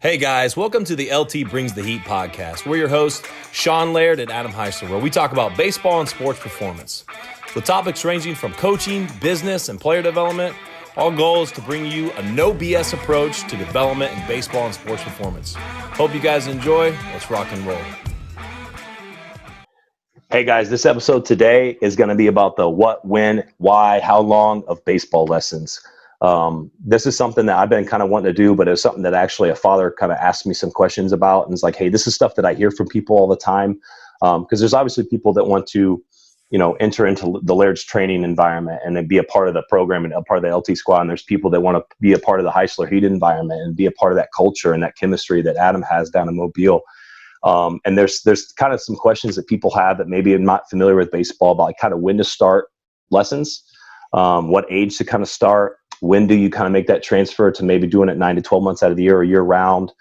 Hey guys, welcome to the LT Brings the Heat podcast. We're your hosts, Sean Laird and Adam Heisler, where we talk about baseball and sports performance. With topics ranging from coaching, business, and player development, our goal is to bring you a no BS approach to development in baseball and sports performance. Hope you guys enjoy. Let's rock and roll. Hey guys, this episode today is going to be about the what, when, why, how long of baseball lessons. This is something that I've been kind of wanting to do, but it's something that actually a father kind of asked me some questions about. And it's like, hey, this is stuff that I hear from people all the time. Because there's obviously people that want to, enter into the Laird's training environment and then be a part of the program and a part of the LT squad. And there's people that want to be a part of the Heisler Heat environment and be a part of that culture and that chemistry that Adam has down in Mobile. And there's kind of some questions that people have that maybe are not familiar with baseball about like kind of when to start lessons, what age to kind of start. When do you kind of make that transfer to maybe doing it 9 to 12 months out of the year or year round?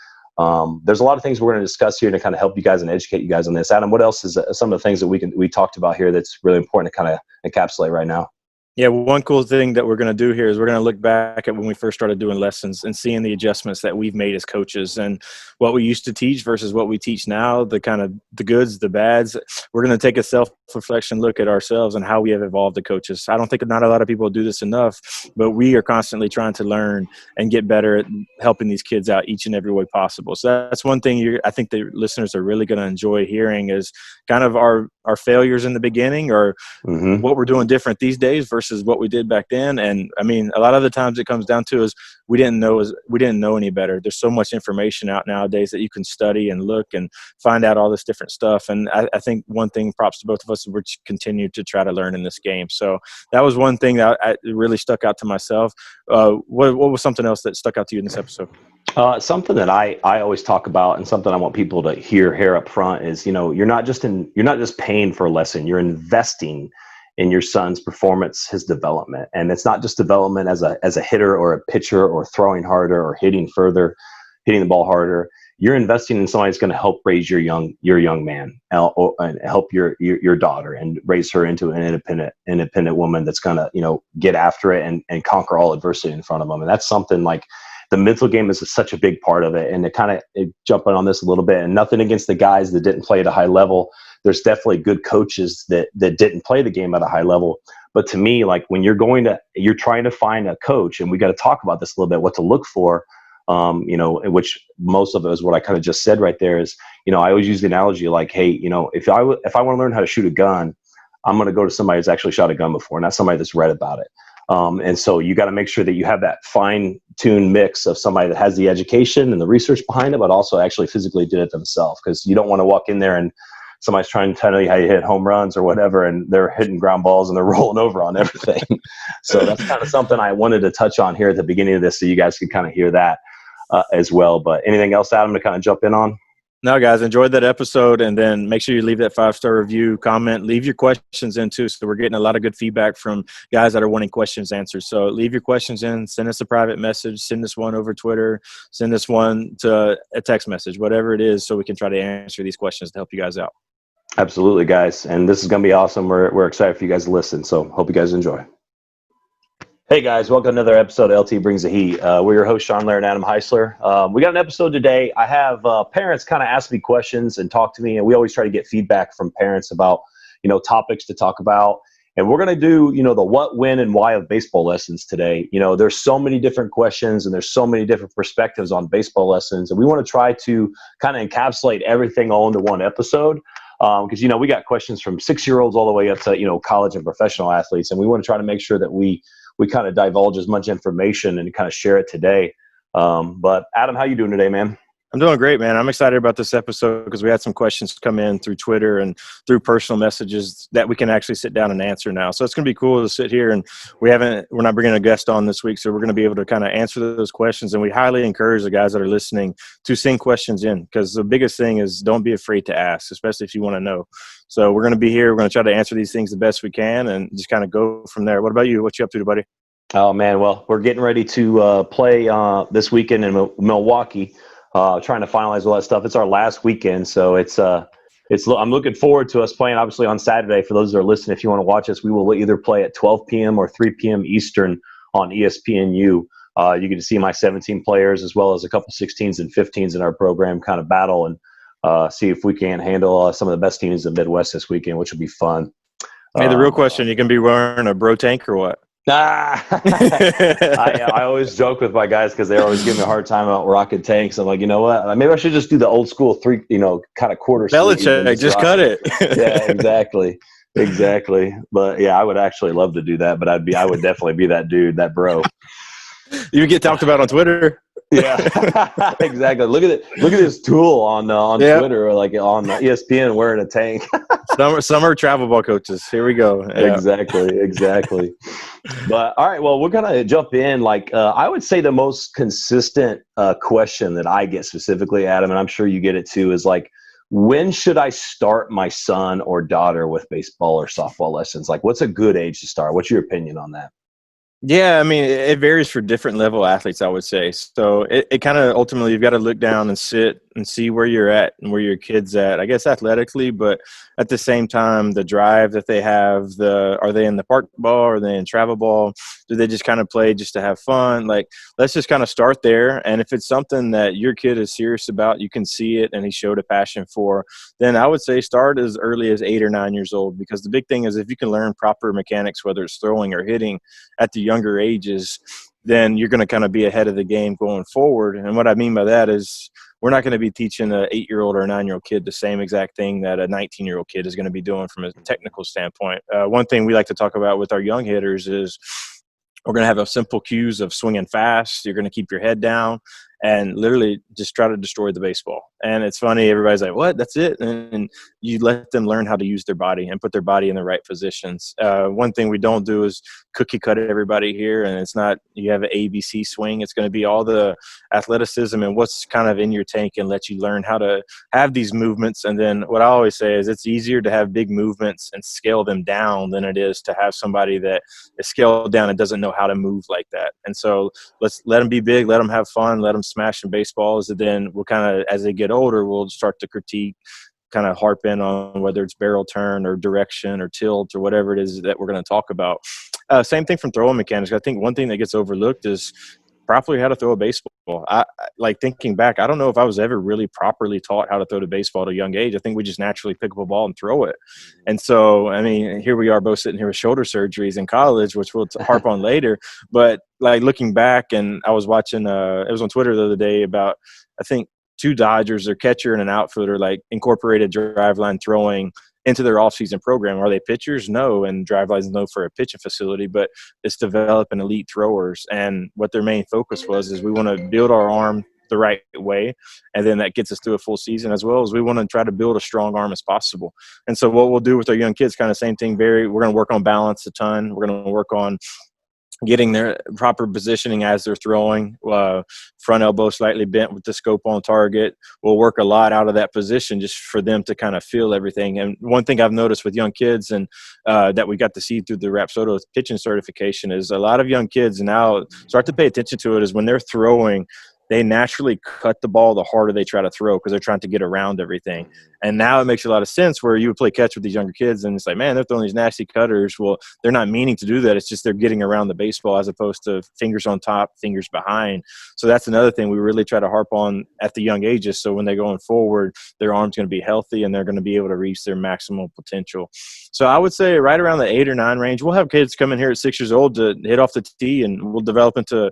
There's a lot of things we're going to discuss here to kind of help you guys and educate you guys on this. Adam, what else is some of the things that we talked about here that's really important to kind of encapsulate right now? Yeah, one cool thing that we're going to do here is we're going to look back at when we first started doing lessons and seeing the adjustments that we've made as coaches and what we used to teach versus what we teach now, the kind of the goods, the bads. We're going to take a self-reflection look at ourselves and how we have evolved as coaches. I don't think not a lot of people do this enough, but we are constantly trying to learn and get better at helping these kids out each and every way possible. So that's one thing I think the listeners are really going to enjoy hearing is kind of our failures in the beginning or what we're doing different these days versus what we did back then. And I mean, a lot of the times it comes down to is we didn't know any better. There's so much information out nowadays that you can study and look and find out all this different stuff. And I think one thing, props to both of us, we're continue to try to learn in this game. So that was one thing that really stuck out to myself. What was something else that stuck out to you in this episode? Something that I always talk about and something I want people to hear here up front is, you're not just paying for a lesson, you're investing in your son's performance, his development. And it's not just development as a hitter or a pitcher or throwing harder or hitting the ball harder. You're investing in somebody that's going to help raise your young man and help your daughter and raise her into an independent woman that's going to, get after it and conquer all adversity in front of them. And that's something like the mental game is such a big part of it. And to kind of jumping on this a little bit, and nothing against the guys that didn't play at a high level. There's definitely good coaches that didn't play the game at a high level. But to me, like when you're trying to find a coach, and we got to talk about this a little bit, what to look for, which most of it is what I kind of just said right there is, I always use the analogy like, hey, if I want to learn how to shoot a gun, I'm going to go to somebody who's actually shot a gun before, not somebody that's read about it. And so you got to make sure that you have that fine-tuned mix of somebody that has the education and the research behind it, but also actually physically did it themselves. Because you don't want to walk in there and somebody's trying to tell you how you hit home runs or whatever, and they're hitting ground balls and they're rolling over on everything. So that's kind of something I wanted to touch on here at the beginning of this so you guys could kind of hear that as well. But anything else, Adam, to kind of jump in on? No, guys, enjoyed that episode, and then make sure you leave that 5-star review, comment, leave your questions in too. So we're getting a lot of good feedback from guys that are wanting questions answered. So leave your questions in, send us a private message, send us one over Twitter, send us one to a text message, whatever it is, so we can try to answer these questions to help you guys out. Absolutely, guys. And this is going to be awesome. We're excited for you guys to listen. So hope you guys enjoy. Hey guys, welcome to another episode of LT Brings the Heat. We're your host, Sean Laird and Adam Heisler. We got an episode today. I have parents kind of ask me questions and talk to me, and we always try to get feedback from parents about, topics to talk about. And we're going to do, the what, when, and why of baseball lessons today. There's so many different questions and there's so many different perspectives on baseball lessons. And we want to try to kind of encapsulate everything all into one episode. Because, we got questions from 6-year-olds all the way up to, college and professional athletes. And we want to try to make sure that we kind of divulge as much information and kind of share it today. But Adam, how you doing today, man? I'm doing great, man. I'm excited about this episode because we had some questions come in through Twitter and through personal messages that we can actually sit down and answer now. So it's going to be cool to sit here, and we're not bringing a guest on this week, so we're going to be able to kind of answer those questions. And we highly encourage the guys that are listening to send questions in, because the biggest thing is don't be afraid to ask, especially if you want to know. So we're going to be here. We're going to try to answer these things the best we can and just kind of go from there. What about you? What you up to, buddy? Oh, man. Well, we're getting ready to play this weekend in Milwaukee. Trying to finalize all that stuff. It's our last weekend, so I'm looking forward to us playing, obviously, on Saturday. For those that are listening, if you want to watch us, we will either play at 12 p.m. or 3 p.m. Eastern on ESPNU. You get to see my 17 players as well as a couple 16s and 15s in our program kind of battle and see if we can handle some of the best teams in the Midwest this weekend, which will be fun. Hey, the real question, you can be wearing a bro tank or what? I always joke with my guys because they're always giving me a hard time about rocking tanks. I'm like, you know what? Maybe I should just do the old school kind of quarter sleeve. Belichick, just cut it. Yeah, exactly. But yeah, I would actually love to do that. But I would definitely be that dude, that bro. You get talked about on Twitter. Yeah, exactly. Look at this tool on Twitter or like on ESPN wearing a tank. Summer travel ball coaches. Here we go. Yeah. Exactly. But all right, well, we're gonna jump in. Like I would say the most consistent question that I get specifically, Adam, and I'm sure you get it too, is like, when should I start my son or daughter with baseball or softball lessons? Like, what's a good age to start? What's your opinion on that? Yeah, I mean, it varies for different level athletes, I would say. So it kind of ultimately, you've got to look down and sit and see where you're at and where your kid's at, I guess athletically, but at the same time, the drive that they have, are they in the park ball? Are they in travel ball? Do they just kind of play just to have fun? Like, let's just kind of start there. And if it's something that your kid is serious about, you can see it and he showed a passion for, then I would say start as early as 8 or 9 years old, because the big thing is if you can learn proper mechanics, whether it's throwing or hitting at the younger ages, then you're going to kind of be ahead of the game going forward. And what I mean by that is we're not going to be teaching an 8-year-old or a 9-year-old kid the same exact thing that a 19-year-old kid is going to be doing from a technical standpoint. One thing we like to talk about with our young hitters is we're going to have a simple cues of swinging fast. You're going to keep your head down and literally just try to destroy the baseball. And it's funny, everybody's like, what, that's it? And you let them learn how to use their body and put their body in the right positions. One thing we don't do is cookie cut everybody here, and it's not you have an ABC swing. It's going to be all the athleticism and what's kind of in your tank and let you learn how to have these movements. And then what I always say is it's easier to have big movements and scale them down than it is to have somebody that is scaled down and doesn't know how to move like that. And so let's let them be big, let them have fun, let them smash some baseballs, and then we'll kind of, as they get older, we'll start to critique, kind of harp in on whether it's barrel turn or direction or tilt or whatever it is that we're going to talk about. Same thing from throwing mechanics. I think one thing that gets overlooked is properly how to throw a baseball. I like thinking back, I don't know if I was ever really properly taught how to throw the baseball at a young age. I think we just naturally pick up a ball and throw it. And so, I mean, here we are both sitting here with shoulder surgeries in college, which we'll harp on later. But like looking back, and I was watching, it was on Twitter the other day about, I think, 2 Dodgers, their catcher and an outfielder, like incorporated driveline throwing into their offseason program. Are they pitchers? No. And drivelines no for a pitching facility, but it's developing elite throwers. And what their main focus was is we want to build our arm the right way, and then that gets us through a full season, as well as we want to try to build a strong arm as possible. And so what we'll do with our young kids, kind of same thing, we're going to work on balance a ton. We're going to work on getting their proper positioning as they're throwing, front elbow slightly bent with the scope on target. We'll work a lot out of that position just for them to kind of feel everything. And one thing I've noticed with young kids, and that we got to see through the Rapsodo pitching certification, is a lot of young kids now start to pay attention to it, is when they're throwing, they naturally cut the ball the harder they try to throw because they're trying to get around everything. And now it makes a lot of sense where you would play catch with these younger kids and it's like, man, they're throwing these nasty cutters. Well, they're not meaning to do that. It's just they're getting around the baseball as opposed to fingers on top, fingers behind. So that's another thing we really try to harp on at the young ages. So when they're going forward, their arm's going to be healthy and they're going to be able to reach their maximum potential. So I would say right around the 8 or 9 range, we'll have kids come in here at 6 years old to hit off the tee, and we'll develop into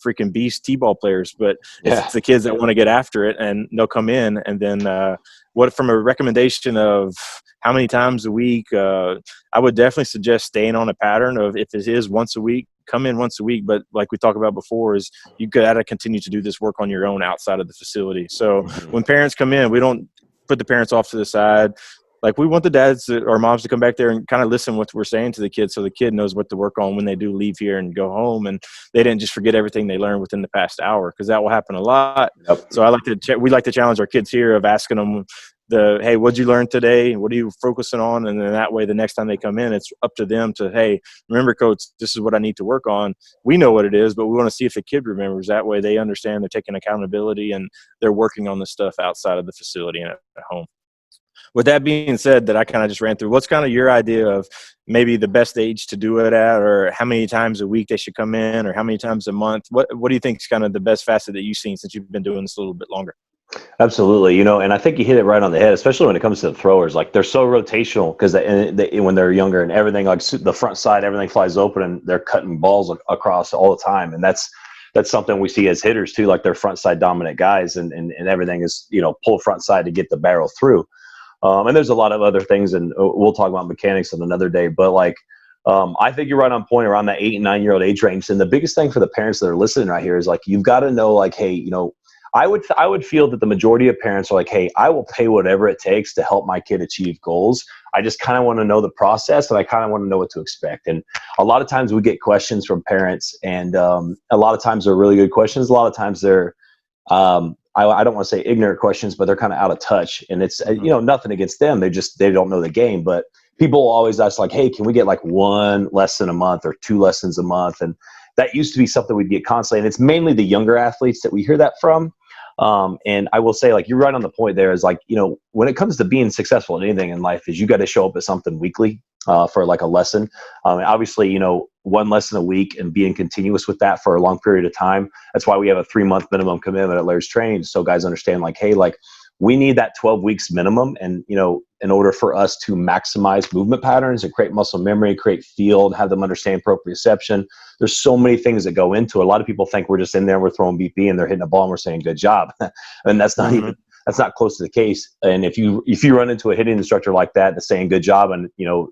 freaking beast t-ball players. But it's the kids that want to get after it, and they'll come in. And then what from a recommendation of how many times a week, I would definitely suggest staying on a pattern of, if it is once a week, come in once a week. But like we talked about before, is you got to continue to do this work on your own outside of the facility. So when parents come in, we don't put the parents off to the side. Like, we want the dads or moms to come back there and kind of listen what we're saying to the kids, so the kid knows what to work on when they do leave here and go home, and they didn't just forget everything they learned within the past hour, because that will happen a lot. Yep. So we like to challenge our kids here of asking them hey, what'd you learn today? What are you focusing on? And then that way, the next time they come in, it's up to them to, hey, remember, coach, this is what I need to work on. We know what it is, but we want to see if the kid remembers. That way they understand they're taking accountability and they're working on the stuff outside of the facility and at home. With that being said, that I kind of just ran through, what's kind of your idea of maybe the best age to do it at, or how many times a week they should come in, or how many times a month? What do you think is kind of the best facet that you've seen since you've been doing this a little bit longer? Absolutely. And I think you hit it right on the head, especially when it comes to the throwers. Like, they're so rotational because when they're younger and everything, like the front side, everything flies open and they're cutting balls across all the time. And that's something we see as hitters too, like they're front side dominant guys, and everything is, pull front side to get the barrel through. And there's a lot of other things, and we'll talk about mechanics on another day. But I think you're right on point around that 8 and 9 year old age range. And the biggest thing for the parents that are listening right here is, like, you've got to know, like, hey, I would feel that the majority of parents are like, hey, I will pay whatever it takes to help my kid achieve goals. I just kind of want to know the process, and I kind of want to know what to expect. And a lot of times we get questions from parents, and a lot of times they're really good questions. A lot of times they're, I don't want to say ignorant questions, but they're kind of out of touch. And it's, nothing against them. They don't know the game. But people always ask, like, hey, can we get like 1 lesson a month or 2 lessons a month? And that used to be something we'd get constantly. And it's mainly the younger athletes that we hear that from. And I will say, like, you're right on the point there, is like, when it comes to being successful in anything in life, is you got to show up at something weekly, for like a lesson. Obviously, 1 lesson a week and being continuous with that for a long period of time. That's why we have a 3-month minimum commitment at Laird's Training. So guys understand, like, hey, like, we need that 12 weeks minimum. And, in order for us to maximize movement patterns and create muscle memory, create field, have them understand proprioception, there's so many things that go into it. A lot of people think we're just in there, we're throwing BP and they're hitting a ball and we're saying good job. And that's not that's not close to the case. And if you run into a hitting instructor like that that's saying good job, and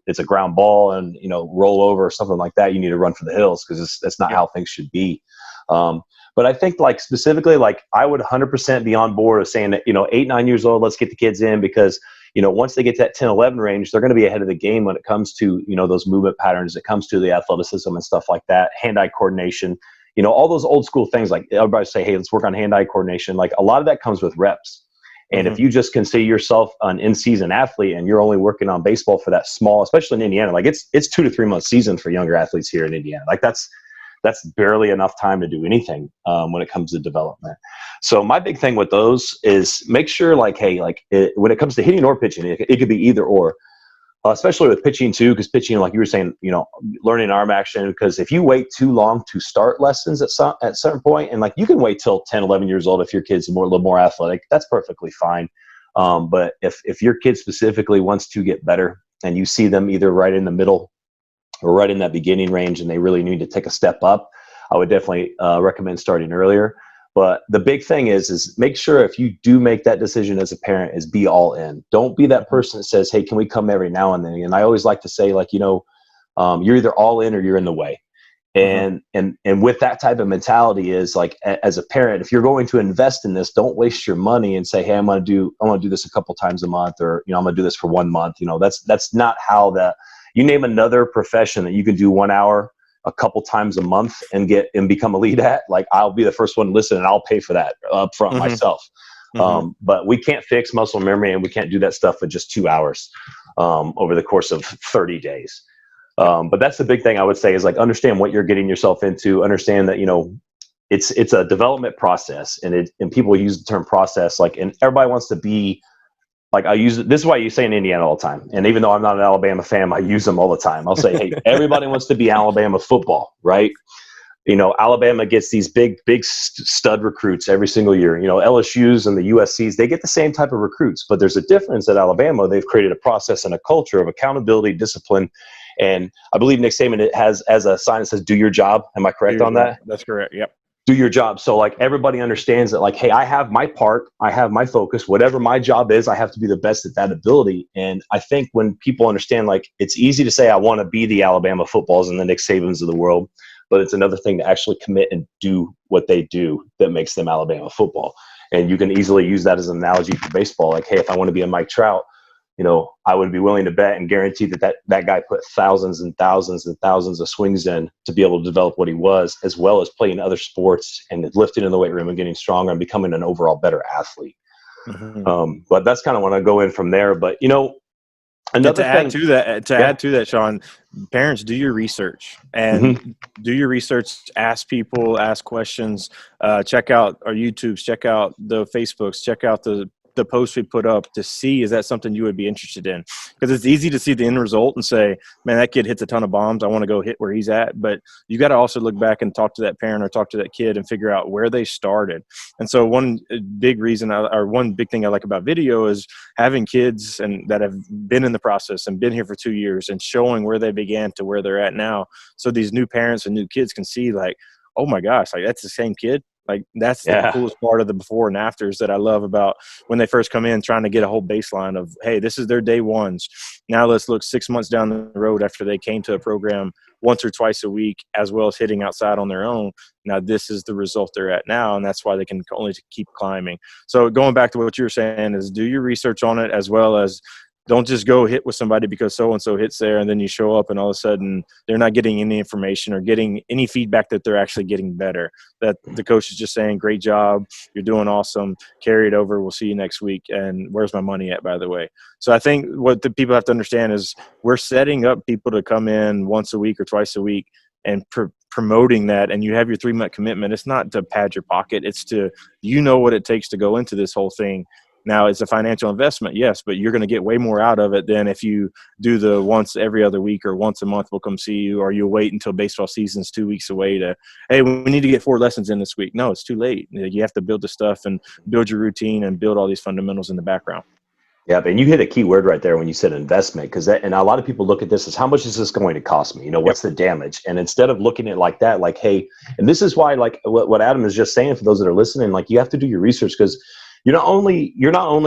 it's a ground ball and roll over or something like that, you need to run for the hills, because that's not how things should be. But I think, like, specifically, like, I would 100% be on board of saying that 8, 9 years old, let's get the kids in, because once they get to that 10, 11 range, they're going to be ahead of the game when it comes to those movement patterns. It comes to the athleticism and stuff like that, hand-eye coordination, all those old school things. Like, everybody say, hey, let's work on hand-eye coordination. Like, a lot of that comes with reps. And if you just consider yourself an in-season athlete and you're only working on baseball for that small, especially in Indiana, like, it's 2 to 3 month season for younger athletes here in Indiana. Like, that's barely enough time to do anything when it comes to development. So my big thing with those is make sure, like, hey, like, when it comes to hitting or pitching, it could be either or. Especially with pitching too, because pitching, like you were saying, learning arm action, because if you wait too long to start lessons at a certain point, and like, you can wait till 10, 11 years old if your kid's a little more athletic, that's perfectly fine. But if your kid specifically wants to get better and you see them either right in the middle or right in that beginning range and they really need to take a step up, I would definitely recommend starting earlier. But the big thing is make sure, if you do make that decision as a parent, is be all in. Don't be that person that says, hey, can we come every now and then? And I always like to say, like, you're either all in or you're in the way. And with that type of mentality is, like, as a parent, if you're going to invest in this, don't waste your money and say, hey, I'm going to do this a couple times a month, or, I'm going to do this for 1 month. That's not how you name another profession that you can do 1 hour a couple times a month and become elite at. Like, I'll be the first one to listen, and I'll pay for that up front myself. But we can't fix muscle memory, and we can't do that stuff with just 2 hours over the course of 30 days. But that's the big thing I would say, is, like, understand what you're getting yourself into. Understand that, it's a development process, and people use the term process, like, and everybody wants to be, like, this is why you say in Indiana all the time. And even though I'm not an Alabama fan, I use them all the time. I'll say, hey, everybody wants to be Alabama football, right? Alabama gets these big stud recruits every single year. LSU's and the USC's, they get the same type of recruits, but there's a difference at Alabama. They've created a process and a culture of accountability, discipline. And I believe Nick Saban has as a sign that says, do your job. Am I correct on that? That's correct. Yep. Do your job. So, like, everybody understands that, like, hey, I have my part, I have my focus, whatever my job is, I have to be the best at that ability. And I think when people understand, like, it's easy to say, I want to be the Alabama footballs and the Nick Sabans of the world, but it's another thing to actually commit and do what they do that makes them Alabama football. And you can easily use that as an analogy for baseball. Like, hey, if I want to be a Mike Trout, I would be willing to bet and guarantee that guy put thousands and thousands and thousands of swings in to be able to develop what he was, as well as playing other sports and lifting in the weight room and getting stronger and becoming an overall better athlete. But that's kind of when I go in from there. But, another thing add to that, Sean, parents, do your research and do your research. Ask people, ask questions, check out our YouTubes, check out the Facebooks, check out the the posts we put up to see, is that something you would be interested in? Because it's easy to see the end result and say, man, that kid hits a ton of bombs, I want to go hit where he's at. But you got to also look back and talk to that parent or talk to that kid and figure out where they started. And so one big thing I like about video is having kids and that have been in the process and been here for 2 years and showing where they began to where they're at now. So these new parents and new kids can see, like, oh my gosh, like that's the same kid. Like that's the coolest part of the before and afters that I love about when they first come in, trying to get a whole baseline of, hey, this is their day ones. Now let's look 6 months down the road after they came to a program once or twice a week, as well as hitting outside on their own. Now this is the result they're at now, and that's why they can only keep climbing. So going back to what you were saying is do your research on it, as well as don't just go hit with somebody because so-and-so hits there and then you show up and all of a sudden they're not getting any information or getting any feedback that they're actually getting better, that the coach is just saying, great job, you're doing awesome, carry it over, we'll see you next week, and where's my money at, by the way. So I think what the people have to understand is we're setting up people to come in once a week or twice a week and promoting that, and you have your 3-month commitment. It's not to pad your pocket. It's to, what it takes to go into this whole thing. Now, it's a financial investment, yes, but you're going to get way more out of it than if you do the once every other week or once a month we'll come see you, or you'll wait until baseball season's 2 weeks away to, hey, we need to get 4 lessons in this week. No, it's too late. You have to build the stuff and build your routine and build all these fundamentals in the background. Yeah, and you hit a key word right there when you said investment, because and a lot of people look at this as, how much is this going to cost me? What's the damage? And instead of looking at it like that, like, hey, and this is why, like what Adam is just saying, for those that are listening, like you have to do your research, because you're not only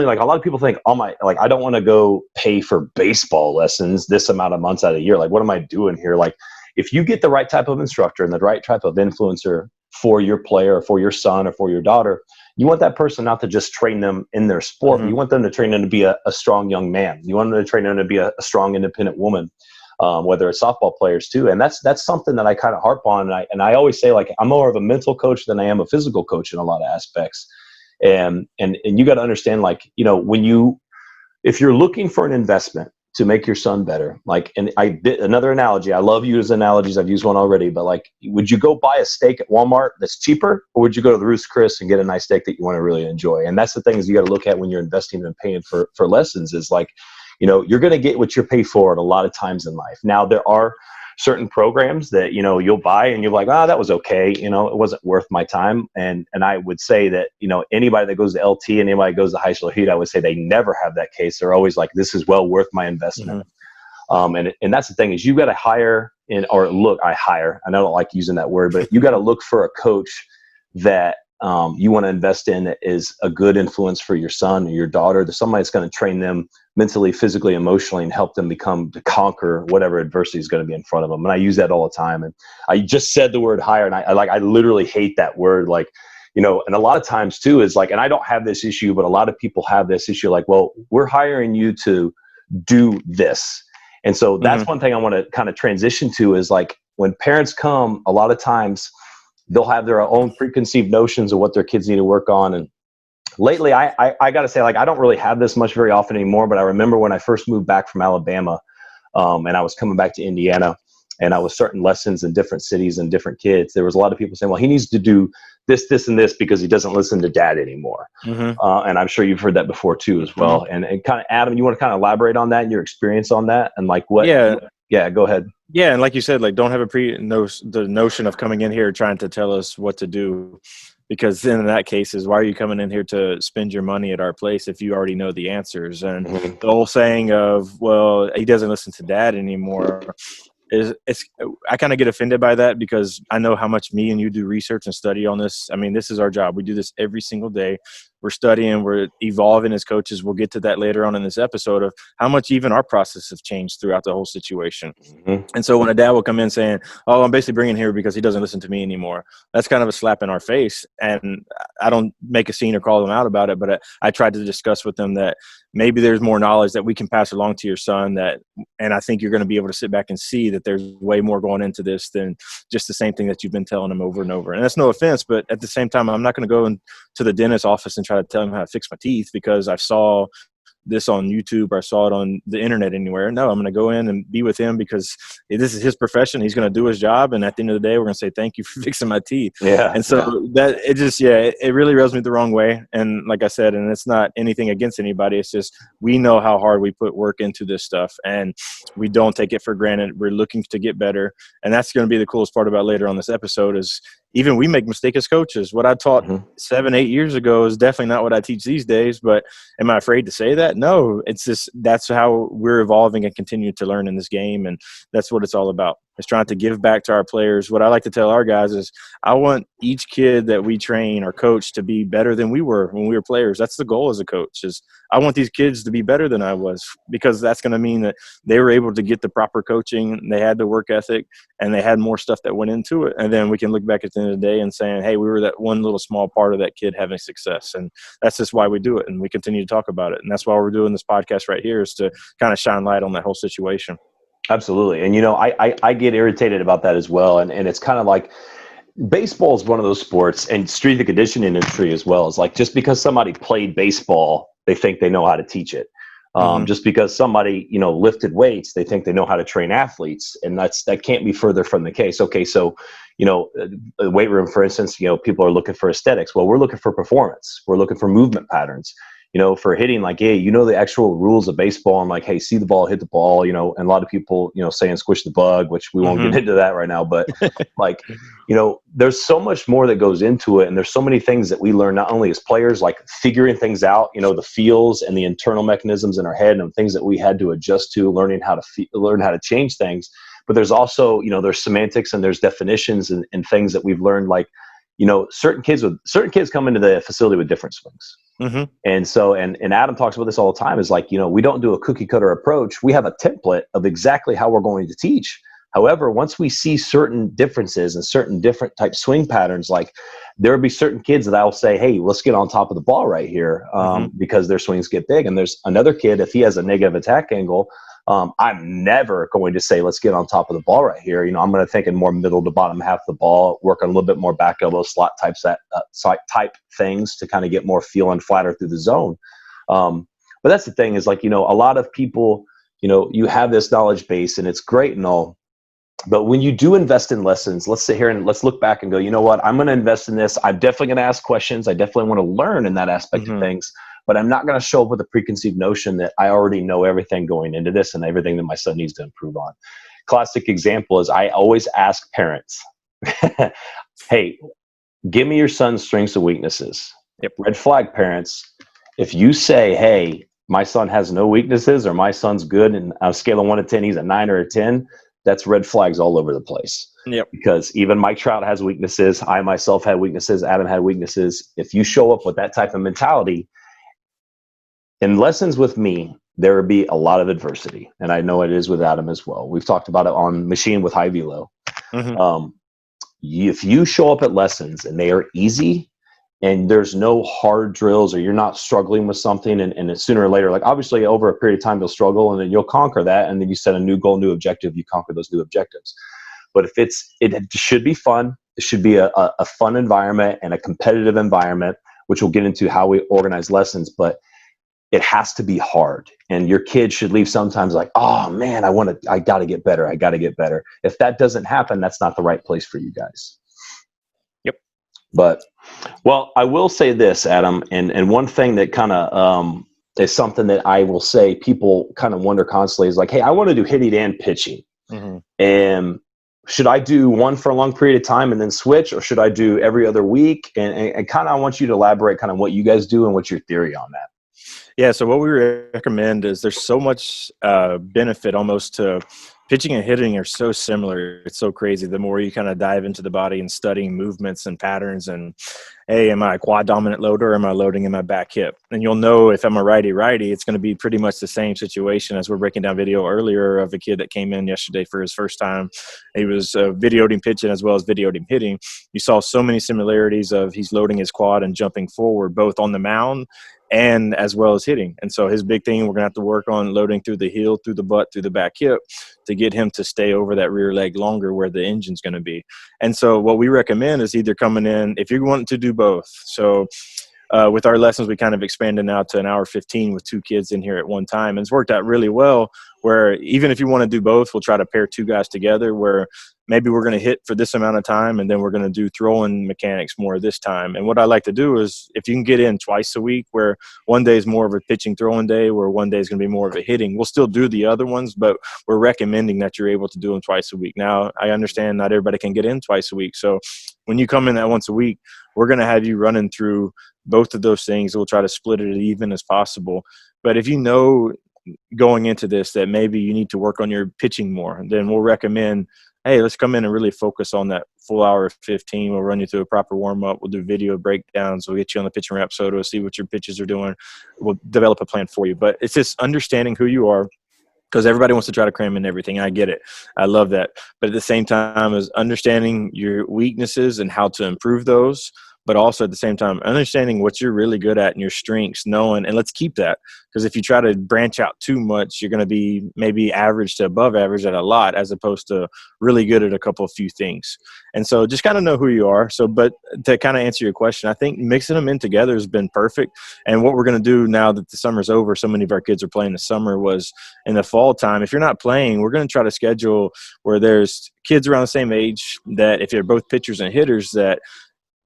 like, a lot of people think, I don't want to go pay for baseball lessons this amount of months out of the year. Like, what am I doing here? Like, if you get the right type of instructor and the right type of influencer for your player or for your son or for your daughter, you want that person not to just train them in their sport. Mm-hmm. You want them to train them to be a strong young man. You want them to train them to be a strong, independent woman, whether it's softball players too. And that's something that I kind of harp on. And I always say, like, I'm more of a mental coach than I am a physical coach in a lot of aspects. And you got to understand, like, if you're looking for an investment to make your son better, like, and another analogy, I love using analogies, I've used one already, but like, would you go buy a steak at Walmart that's cheaper, or would you go to the Ruth's Chris and get a nice steak that you want to really enjoy? And that's the thing, is you got to look at when you're investing and paying for lessons, is like, you're going to get what you're paid for at a lot of times in life. Now, there are certain programs that, you'll buy and you're like, that was okay. It wasn't worth my time. And I would say that, anybody that goes to LT and anybody that goes to high school heat, I would say they never have that case. They're always like, this is well worth my investment. Mm-hmm. And that's the thing, is you got to hire I don't like using that word, but you got to look for a coach that you want to invest in, that is a good influence for your son or your daughter. There's somebody that's going to train them mentally, physically, emotionally, and help them to conquer whatever adversity is going to be in front of them. And I use that all the time. And I just said the word hire, and I literally hate that word. Like, and a lot of times too is like, and I don't have this issue, but a lot of people have this issue. Like, well, we're hiring you to do this. And so that's one thing I want to kind of transition to, is like, when parents come, a lot of times they'll have their own preconceived notions of what their kids need to work on. And lately, I got to say, like, I don't really have this much very often anymore, but I remember when I first moved back from Alabama, and I was coming back to Indiana, and I was starting lessons in different cities and different kids, there was a lot of people saying, well, he needs to do this, this, and this because he doesn't listen to dad anymore. Mm-hmm. And I'm sure you've heard that before too as well. Mm-hmm. And kind of, Adam, you want to kind of elaborate on that and your experience on that, and like what? Yeah, go ahead. Yeah, and like you said, like, don't have the notion of coming in here trying to tell us what to do, because then in that case is, why are you coming in here to spend your money at our place if you already know the answers? And the whole saying of, well, he doesn't listen to dad anymore, I kind of get offended by that, because I know how much me and you do research and study on this. I mean, this is our job. We do this every single day. We're studying, we're evolving as coaches. We'll get to that later on in this episode, of how much even our process has changed throughout the whole situation. Mm-hmm. And so when a dad will come in saying, oh, I'm basically bringing him here because he doesn't listen to me anymore, that's kind of a slap in our face. And I don't make a scene or call them out about it, but I tried to discuss with them that maybe there's more knowledge that we can pass along to your son, and I think you're going to be able to sit back and see that there's way more going into this than just the same thing that you've been telling him over and over. And that's no offense, but at the same time, I'm not going to go into the dentist's office and try to tell him how to fix my teeth because I saw this on YouTube or I saw it on the internet anywhere. No, I'm going to go in and be with him because this is his profession. He's going to do his job. And at the end of the day, we're going to say, thank you for fixing my teeth. Yeah. And so that it just, it really rubs me the wrong way. And like I said, and it's not anything against anybody. It's just, we know how hard we put work into this stuff and we don't take it for granted. We're looking to get better. And that's going to be the coolest part about later on this episode is even we make mistakes as coaches. What I taught 7-8 years ago is definitely not what I teach these days, but am I afraid to say that? No, it's just, that's how we're evolving and continue to learn in this game. And that's what it's all about. It's trying to give back to our players. What I like to tell our guys is I want each kid that we train or coach to be better than we were when we were players. That's the goal as a coach is I want these kids to be better than I was because that's going to mean that they were able to get the proper coaching, they had the work ethic, and they had more stuff that went into it. And then we can look back at the end of the day and saying, hey, we were that one little small part of that kid having success. And that's just why we do it. And we continue to talk about it. And that's why we're doing this podcast right here is to kind of shine light on that whole situation. Absolutely. And, I get irritated about that as well. And it's kind of like baseball is one of those sports and strength and conditioning industry as well. It's like just because somebody played baseball, they think they know how to teach it. Just because somebody, lifted weights, they think they know how to train athletes. And that can't be further from the case. Okay. So, the weight room, for instance, people are looking for aesthetics. Well, we're looking for performance. We're looking for movement patterns. For hitting, like, hey, the actual rules of baseball. I'm like, hey, see the ball, hit the ball, and a lot of people, saying squish the bug, which we won't get into that right now. But like, there's so much more that goes into it. And there's so many things that we learn, not only as players, like figuring things out, the feels and the internal mechanisms in our head and things that we had to adjust to, learning how to learn how to change things. But there's also, there's semantics and there's definitions and things that we've learned, like, certain kids come into the facility with different swings. And so, and Adam talks about this all the time is like, we don't do a cookie cutter approach. We have a template of exactly how we're going to teach. However, once we see certain differences and certain different type swing patterns, like there will be certain kids that I'll say, hey, let's get on top of the ball right here because their swings get big. And there's another kid, if he has a negative attack angle, I'm never going to say, let's get on top of the ball right here. I'm going to think in more middle to bottom half of the ball, work on a little bit more back elbow slot type things to kind of get more feel and flatter through the zone. But that's the thing is like, a lot of people, you have this knowledge base and it's great and all. But when you do invest in lessons, let's sit here and let's look back and go, you know what, I'm going to invest in this. I'm definitely going to ask questions. I definitely want to learn in that aspect of things. But I'm not going to show up with a preconceived notion that I already know everything going into this and everything that my son needs to improve on. Classic example is I always ask parents, hey, give me your son's strengths and weaknesses. Red flag parents, if you say, hey, my son has no weaknesses or my son's good and on a scale of 1 to 10, he's a 9 or a 10, that's red flags all over the place. Because even Mike Trout has weaknesses. I myself had weaknesses. Adam had weaknesses. If you show up with that type of mentality, in lessons with me, there would be a lot of adversity. And I know it is with Adam as well. We've talked about it on Machine with High Velo. If you show up at lessons and they are easy and there's no hard drills or you're not struggling with something and sooner or later, like obviously over a period of time, you'll struggle and then you'll conquer that. And then you set a new goal, new objective, you conquer those new objectives. But if it should be fun, it should be a fun environment and a competitive environment, which we'll get into how we organize lessons. But it has to be hard. And your kid should leave sometimes like, oh man, I got to get better. I got to get better. If that doesn't happen, that's not the right place for you guys. But, well, I will say this, Adam, and one thing that kind of is something that I will say people kind of wonder constantly is like, hey, I want to do hitting and pitching. And should I do one for a long period of time and then switch, or should I do every other week? And kind of I want you to elaborate kind of what you guys do and what's your theory on that. Yeah, so what we recommend is there's so much benefit almost to pitching and hitting are so similar. It's so crazy. The more you kind of dive into the body and studying movements and patterns and, hey, am I a quad dominant loader or am I loading in my back hip? And you'll know if I'm a righty, it's going to be pretty much the same situation as we're breaking down video earlier of a kid that came in yesterday for his first time. He was videoed him pitching as well as videoed him hitting. You saw so many similarities of he's loading his quad and jumping forward, both on the mound and as well as hitting. And so his big thing, we're going to have to work on loading through the heel, through the butt, through the back hip to get him to stay over that rear leg longer where the engine's going to be. And so what we recommend is either coming in, if you want to do both. So With our lessons, we kind of expanded now to an hour 15 with 2 kids in here at one time. And it's worked out really well, where even if you want to do both, we'll try to pair 2 guys together where maybe we're going to hit for this amount of time, and then we're going to do throwing mechanics more this time. And what I like to do is, if you can get in twice a week, where one day is more of a pitching throwing day, where one day is going to be more of a hitting, we'll still do the other ones, but we're recommending that you're able to do them twice a week. Now, I understand not everybody can get in twice a week. So when you come in that once a week, we're going to have you running through both of those things. We'll try to split it as even as possible. But if you know going into this that maybe you need to work on your pitching more, then we'll recommend, hey, let's come in and really focus on that full hour 15. We'll run you through a proper warm-up. We'll do video breakdowns. We'll get you on the pitching rap soda, see what your pitches are doing. We'll develop a plan for you. But it's just understanding who you are, because everybody wants to try to cram in everything. I get it. I love that. But at the same time, is understanding your weaknesses and how to improve those, but also at the same time, understanding what you're really good at and your strengths, knowing, and let's keep that. Because if you try to branch out too much, you're going to be maybe average to above average at a lot, as opposed to really good at a couple of few things. And so just kind of know who you are. So, but to kind of answer your question, I think mixing them in together has been perfect. And what we're going to do now that the summer's over, so many of our kids are playing the summer, was in the fall time, if you're not playing, we're going to try to schedule where there's kids around the same age that if they're both pitchers and hitters, that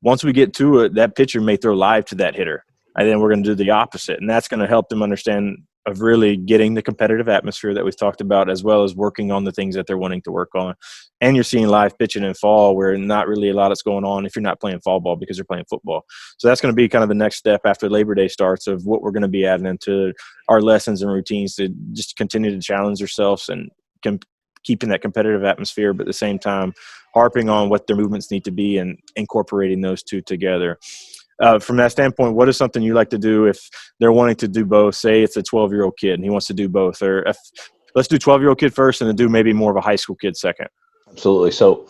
once we get to it, that pitcher may throw live to that hitter. And then we're going to do the opposite. And that's going to help them understand of really getting the competitive atmosphere that we've talked about, as well as working on the things that they're wanting to work on. And you're seeing live pitching in fall where not really a lot is going on if you're not playing fall ball because you're playing football. So that's going to be kind of the next step after Labor Day starts of what we're going to be adding into our lessons and routines to just continue to challenge ourselves and keeping that competitive atmosphere, but at the same time, harping on what their movements need to be and incorporating those two together. From that standpoint, what is something you like to do if they're wanting to do both? Say it's a 12-year-old kid and he wants to do both, or let's do 12-year-old kid first and then do maybe more of a high school kid second. Absolutely. So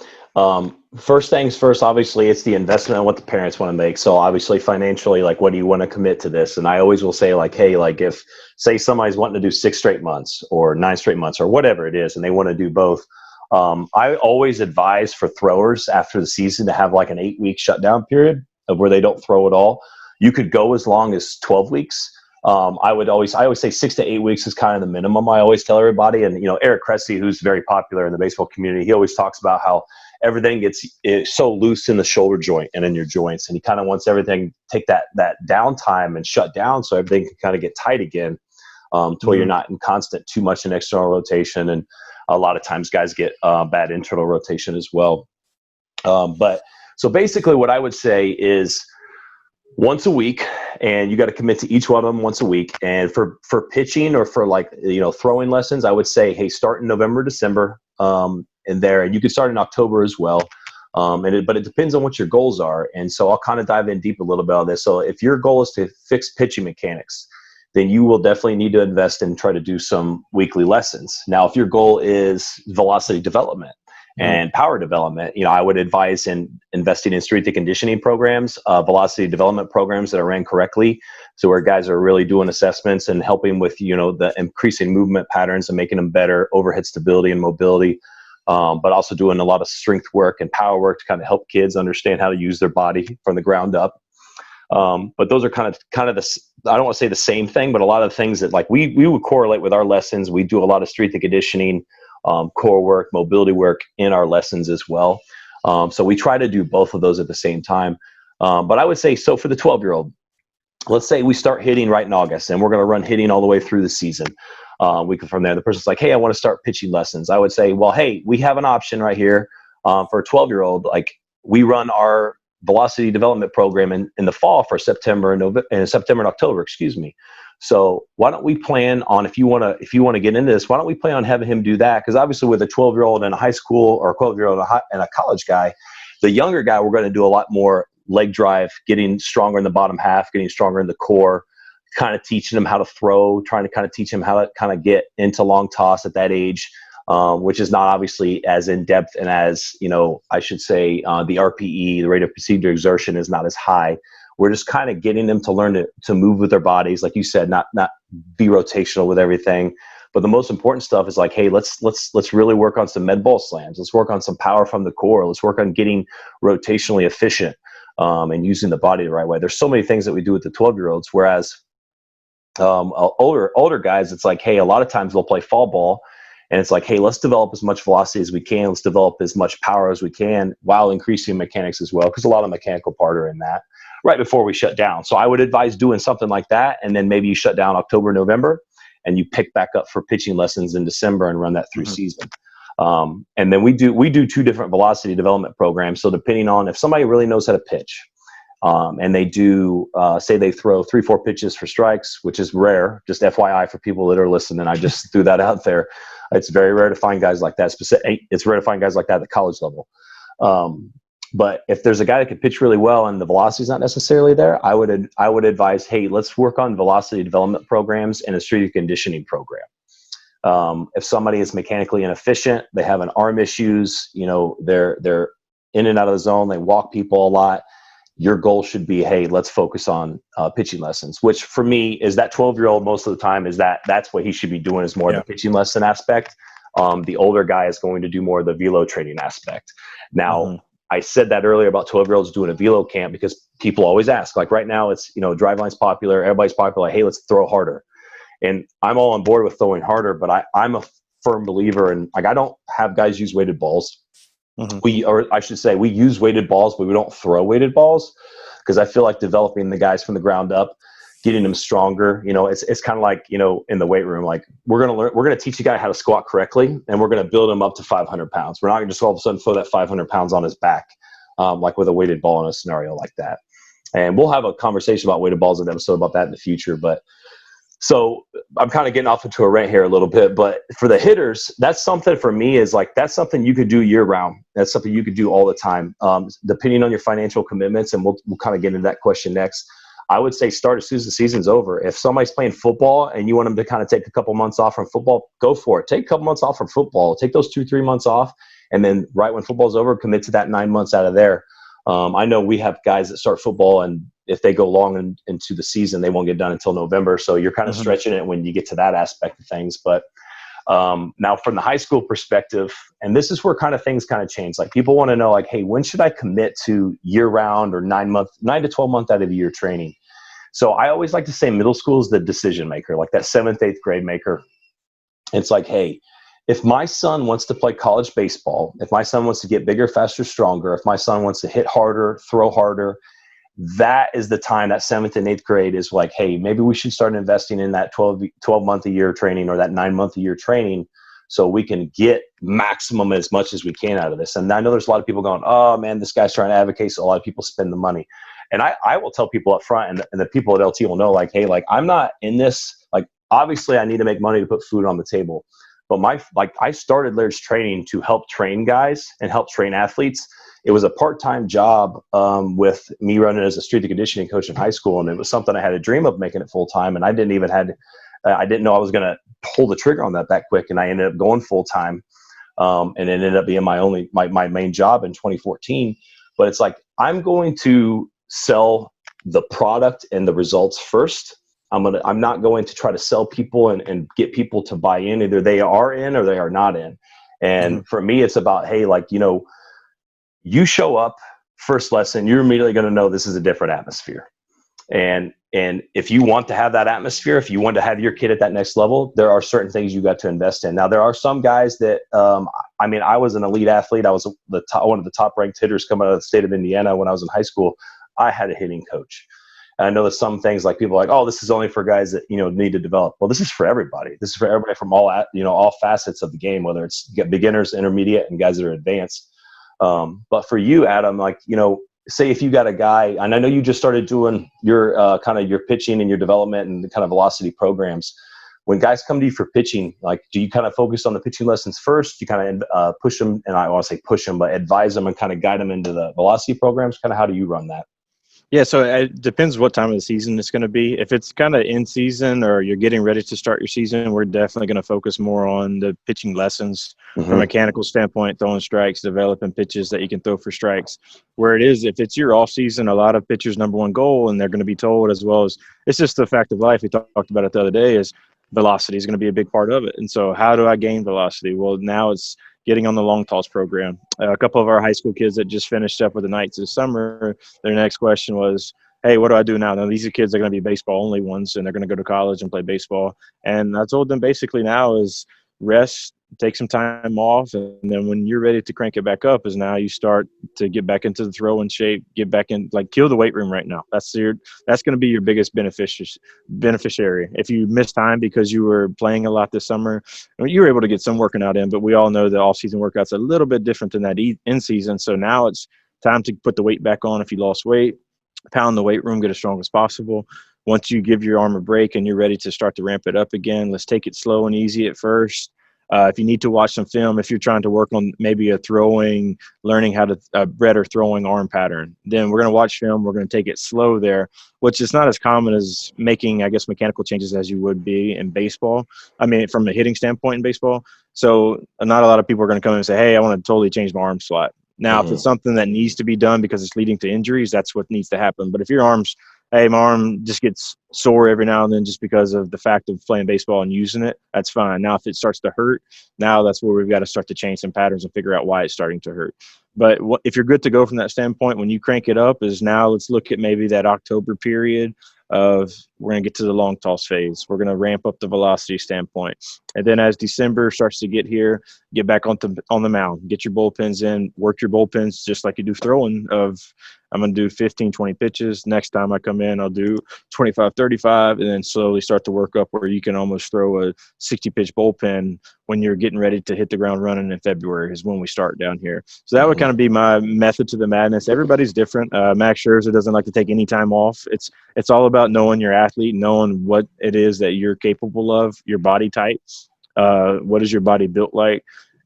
first things first, obviously it's the investment and what the parents want to make. So obviously financially, like, what do you want to commit to this? And I always will say, like, hey, like, if say somebody's wanting to do 6 straight months or 9 straight months or whatever it is, and they want to do both, I always advise for throwers after the season to have like an 8-week shutdown period of where they don't throw at all. You could go as long as 12 weeks. I always say 6 to 8 weeks is kind of the minimum. I always tell everybody, and Eric Cressy, who's very popular in the baseball community, he always talks about how everything gets so loose in the shoulder joint and in your joints, and he kind of wants everything to take that downtime and shut down so everything can kind of get tight again, to where you're not in constant too much in external rotation, and a lot of times guys get bad internal rotation as well. But so basically, what I would say is once a week, and you got to commit to each one of them once a week. And for pitching or for throwing lessons, I would say, hey, start in November, December, and you can start in October as well. But it depends on what your goals are. And so I'll kind of dive in deep a little bit on this. So if your goal is to fix pitching mechanics, then you will definitely need to invest and try to do some weekly lessons. Now, if your goal is velocity development and power development, I would advise in investing in strength and conditioning programs, velocity development programs that are ran correctly. So where guys are really doing assessments and helping with, the increasing movement patterns and making them better, overhead stability and mobility, but also doing a lot of strength work and power work to kind of help kids understand how to use their body from the ground up. But those are kind of I don't want to say the same thing, but a lot of things that like we would correlate with our lessons. We do a lot of strength and conditioning, core work, mobility work in our lessons as well. So we try to do both of those at the same time. But I would say, so for the 12-year-old, let's say we start hitting right in August and we're going to run hitting all the way through the season. From there, the person's like, hey, I want to start pitching lessons. I would say, well, hey, we have an option right here for a 12-year-old. Like, we run our velocity development program in the fall for September and October, So why don't we plan on, if you want to get into this, why don't we plan on having him do that? Because obviously with a 12-year-old and a high school, or a 12-year-old and a college guy, the younger guy, we're going to do a lot more leg drive, getting stronger in the bottom half, getting stronger in the core, kind of teaching him how to throw, trying to kind of teach him how to kind of get into long toss at that age. Which is not obviously as in depth and as, I should say, the RPE, the rate of perceived exertion, is not as high. We're just kind of getting them to learn to move with their bodies, like you said, not be rotational with everything. But the most important stuff is like, hey, let's really work on some med ball slams. Let's work on some power from the core. Let's work on getting rotationally efficient. and using the body the right way. There's so many things that we do with the 12-year-olds, whereas older guys, it's like, hey, a lot of times they'll play fall ball, and it's like, hey, let's develop as much velocity as we can. Let's develop as much power as we can while increasing mechanics as well, because a lot of mechanical part are in that right before we shut down. So I would advise doing something like that, and then maybe you shut down October, November, and you pick back up for pitching lessons in December and run that through season. And then we do 2 different velocity development programs. So depending on if somebody really knows how to pitch, and they do, say they throw 3-4 pitches for strikes, which is rare, just FYI for people that are listening. I just threw that out there. It's very rare to find guys like that. It's rare to find guys like that at the college level. But if there's a guy that can pitch really well and the velocity is not necessarily there, I would advise, hey, let's work on velocity development programs and a strength conditioning program. If somebody is mechanically inefficient, they have an arm issues, they're in and out of the zone, they walk people a lot. Your goal should be, hey, let's focus on pitching lessons, which for me is that 12-year-old most of the time is that's what he should be doing is more the pitching lesson aspect. The older guy is going to do more of the velo training aspect. Now, I said that earlier about 12-year-olds doing a velo camp because people always ask, like right now it's, Driveline's popular, everybody's popular, like, hey, let's throw harder. And I'm all on board with throwing harder, but I'm a firm believer in, like, I don't have guys use weighted balls. We use weighted balls, but we don't throw weighted balls because I feel like developing the guys from the ground up, getting them stronger. It's kind of like, in the weight room, like we're going to teach a guy how to squat correctly, and we're going to build him up to 500 pounds. We're not going to just all of a sudden throw that 500 pounds on his back, like with a weighted ball in a scenario like that. And we'll have a conversation about weighted balls in an episode about that in the future. But so I'm kind of getting off into a rant here a little bit, but for the hitters, that's something for me is like, that's something you could do year round. That's something you could do all the time, depending on your financial commitments. And we'll kind of get into that question next. I would say start as soon as the season's over. If somebody's playing football and you want them to kind of take a couple months off from football, go for it. Take a couple months off from football. Take those 2-3 months off. And then right when football's over, commit to that 9 months out of there. I know we have guys that start football, and if they go long into the season, they won't get done until November. So you're kind of stretching it when you get to that aspect of things. But now from the high school perspective, and this is where kind of things kind of change. Like people want to know, like, hey, when should I commit to year round or 9 to 12 month out of the year training? So I always like to say middle school is the decision maker, like that 7th, 8th grade maker. It's like, hey, if my son wants to play college baseball, if my son wants to get bigger, faster, stronger, if my son wants to hit harder, throw harder, that is the time, that 7th and 8th grade is like, hey, maybe we should start investing in that 12 month a year training or that 9 month a year training so we can get maximum as much as we can out of this. And I know there's a lot of people going, oh man, this guy's trying to advocate. So a lot of people spend the money. And I will tell people up front, and the people at LT will know, like, hey, like I'm not in this, like, obviously I need to make money to put food on the table. But I started Laird's training to help train guys and help train athletes. It was a part-time job with me running as a strength and conditioning coach in high school. And it was something I had a dream of making it full-time. And I didn't know I was going to pull the trigger on that quick. And I ended up going full-time. And it ended up being my main job in 2014. But it's like, I'm going to sell the product and the results first. I'm not going to try to sell people and get people to buy in. Either they are in or they are not in. And for me, it's about, hey, like, you show up first lesson, you're immediately going to know this is a different atmosphere. And if you want to have that atmosphere, if you want to have your kid at that next level, there are certain things you got to invest in. Now, there are some guys that, I was an elite athlete. I was one of the top ranked hitters coming out of the state of Indiana when I was in high school. I had a hitting coach. And I know that some things, like people are like, oh, this is only for guys that, need to develop. Well, this is for everybody. This is for everybody from all facets of the game, whether it's beginners, intermediate, and guys that are advanced. But for you, Adam, like, say if you got a guy, and I know you just started doing your kind of your pitching and your development and the kind of velocity programs. When guys come to you for pitching, like, do you kind of focus on the pitching lessons first? You kind of push them, and I want to say push them, but advise them and kind of guide them into the velocity programs? Kind of how do you run that? Yeah, so it depends what time of the season it's going to be. If it's kind of in season or you're getting ready to start your season, we're definitely going to focus more on the pitching lessons from a mechanical standpoint, throwing strikes, developing pitches that you can throw for strikes. Where it is, if it's your off season, a lot of pitchers' number one goal, and they're going to be told, as well as it's just the fact of life. We talked about it the other day, is velocity is going to be a big part of it. And so how do I gain velocity? Well, now it's getting on the long toss program. A couple of our high school kids that just finished up with the Knights this summer, their next question was, hey, what do I do now? Now, these are kids that are going to be baseball only ones, and they're going to go to college and play baseball. And I told them basically now is rest, take some time off, and then when you're ready to crank it back up is now you start to get back into the throwing shape, get back in, like kill the weight room right now. That's going to be your biggest beneficiary. If you miss time because you were playing a lot this summer, you were able to get some working out in, but we all know the off-season workouts a little bit different than that in season. So now it's time to put the weight back on if you lost weight, pound the weight room, get as strong as possible. Once you give your arm a break and you're ready to start to ramp it up again, let's take it slow and easy at first. If you need to watch some film, if you're trying to work on maybe learning how to a better throwing arm pattern, then we're going to watch film. We're going to take it slow there, which is not as common as making, I guess, mechanical changes as you would be in baseball. I mean, from a hitting standpoint in baseball. So not a lot of people are going to come in and say, hey, I want to totally change my arm slot. Now, if it's something that needs to be done because it's leading to injuries, that's what needs to happen. But if your arm's, hey, my arm just gets sore every now and then just because of the fact of playing baseball and using it, that's fine. Now, if it starts to hurt, now that's where we've got to start to change some patterns and figure out why it's starting to hurt. But if you're good to go from that standpoint, when you crank it up is now let's look at maybe that October period of we're going to get to the long toss phase. We're going to ramp up the velocity standpoint. And then as December starts to get here, get back on the mound, get your bullpens in, work your bullpens just like you do throwing of I'm going to do 15, 20 pitches. Next time I come in, I'll do 25, 35, and then slowly start to work up where you can almost throw a 60-pitch bullpen when you're getting ready to hit the ground running in February is when we start down here. So that would kind of be my method to the madness. Everybody's different. Max Scherzer doesn't like to take any time off. It's all about knowing your athlete, knowing what it is that you're capable of, your body type, what is your body built like,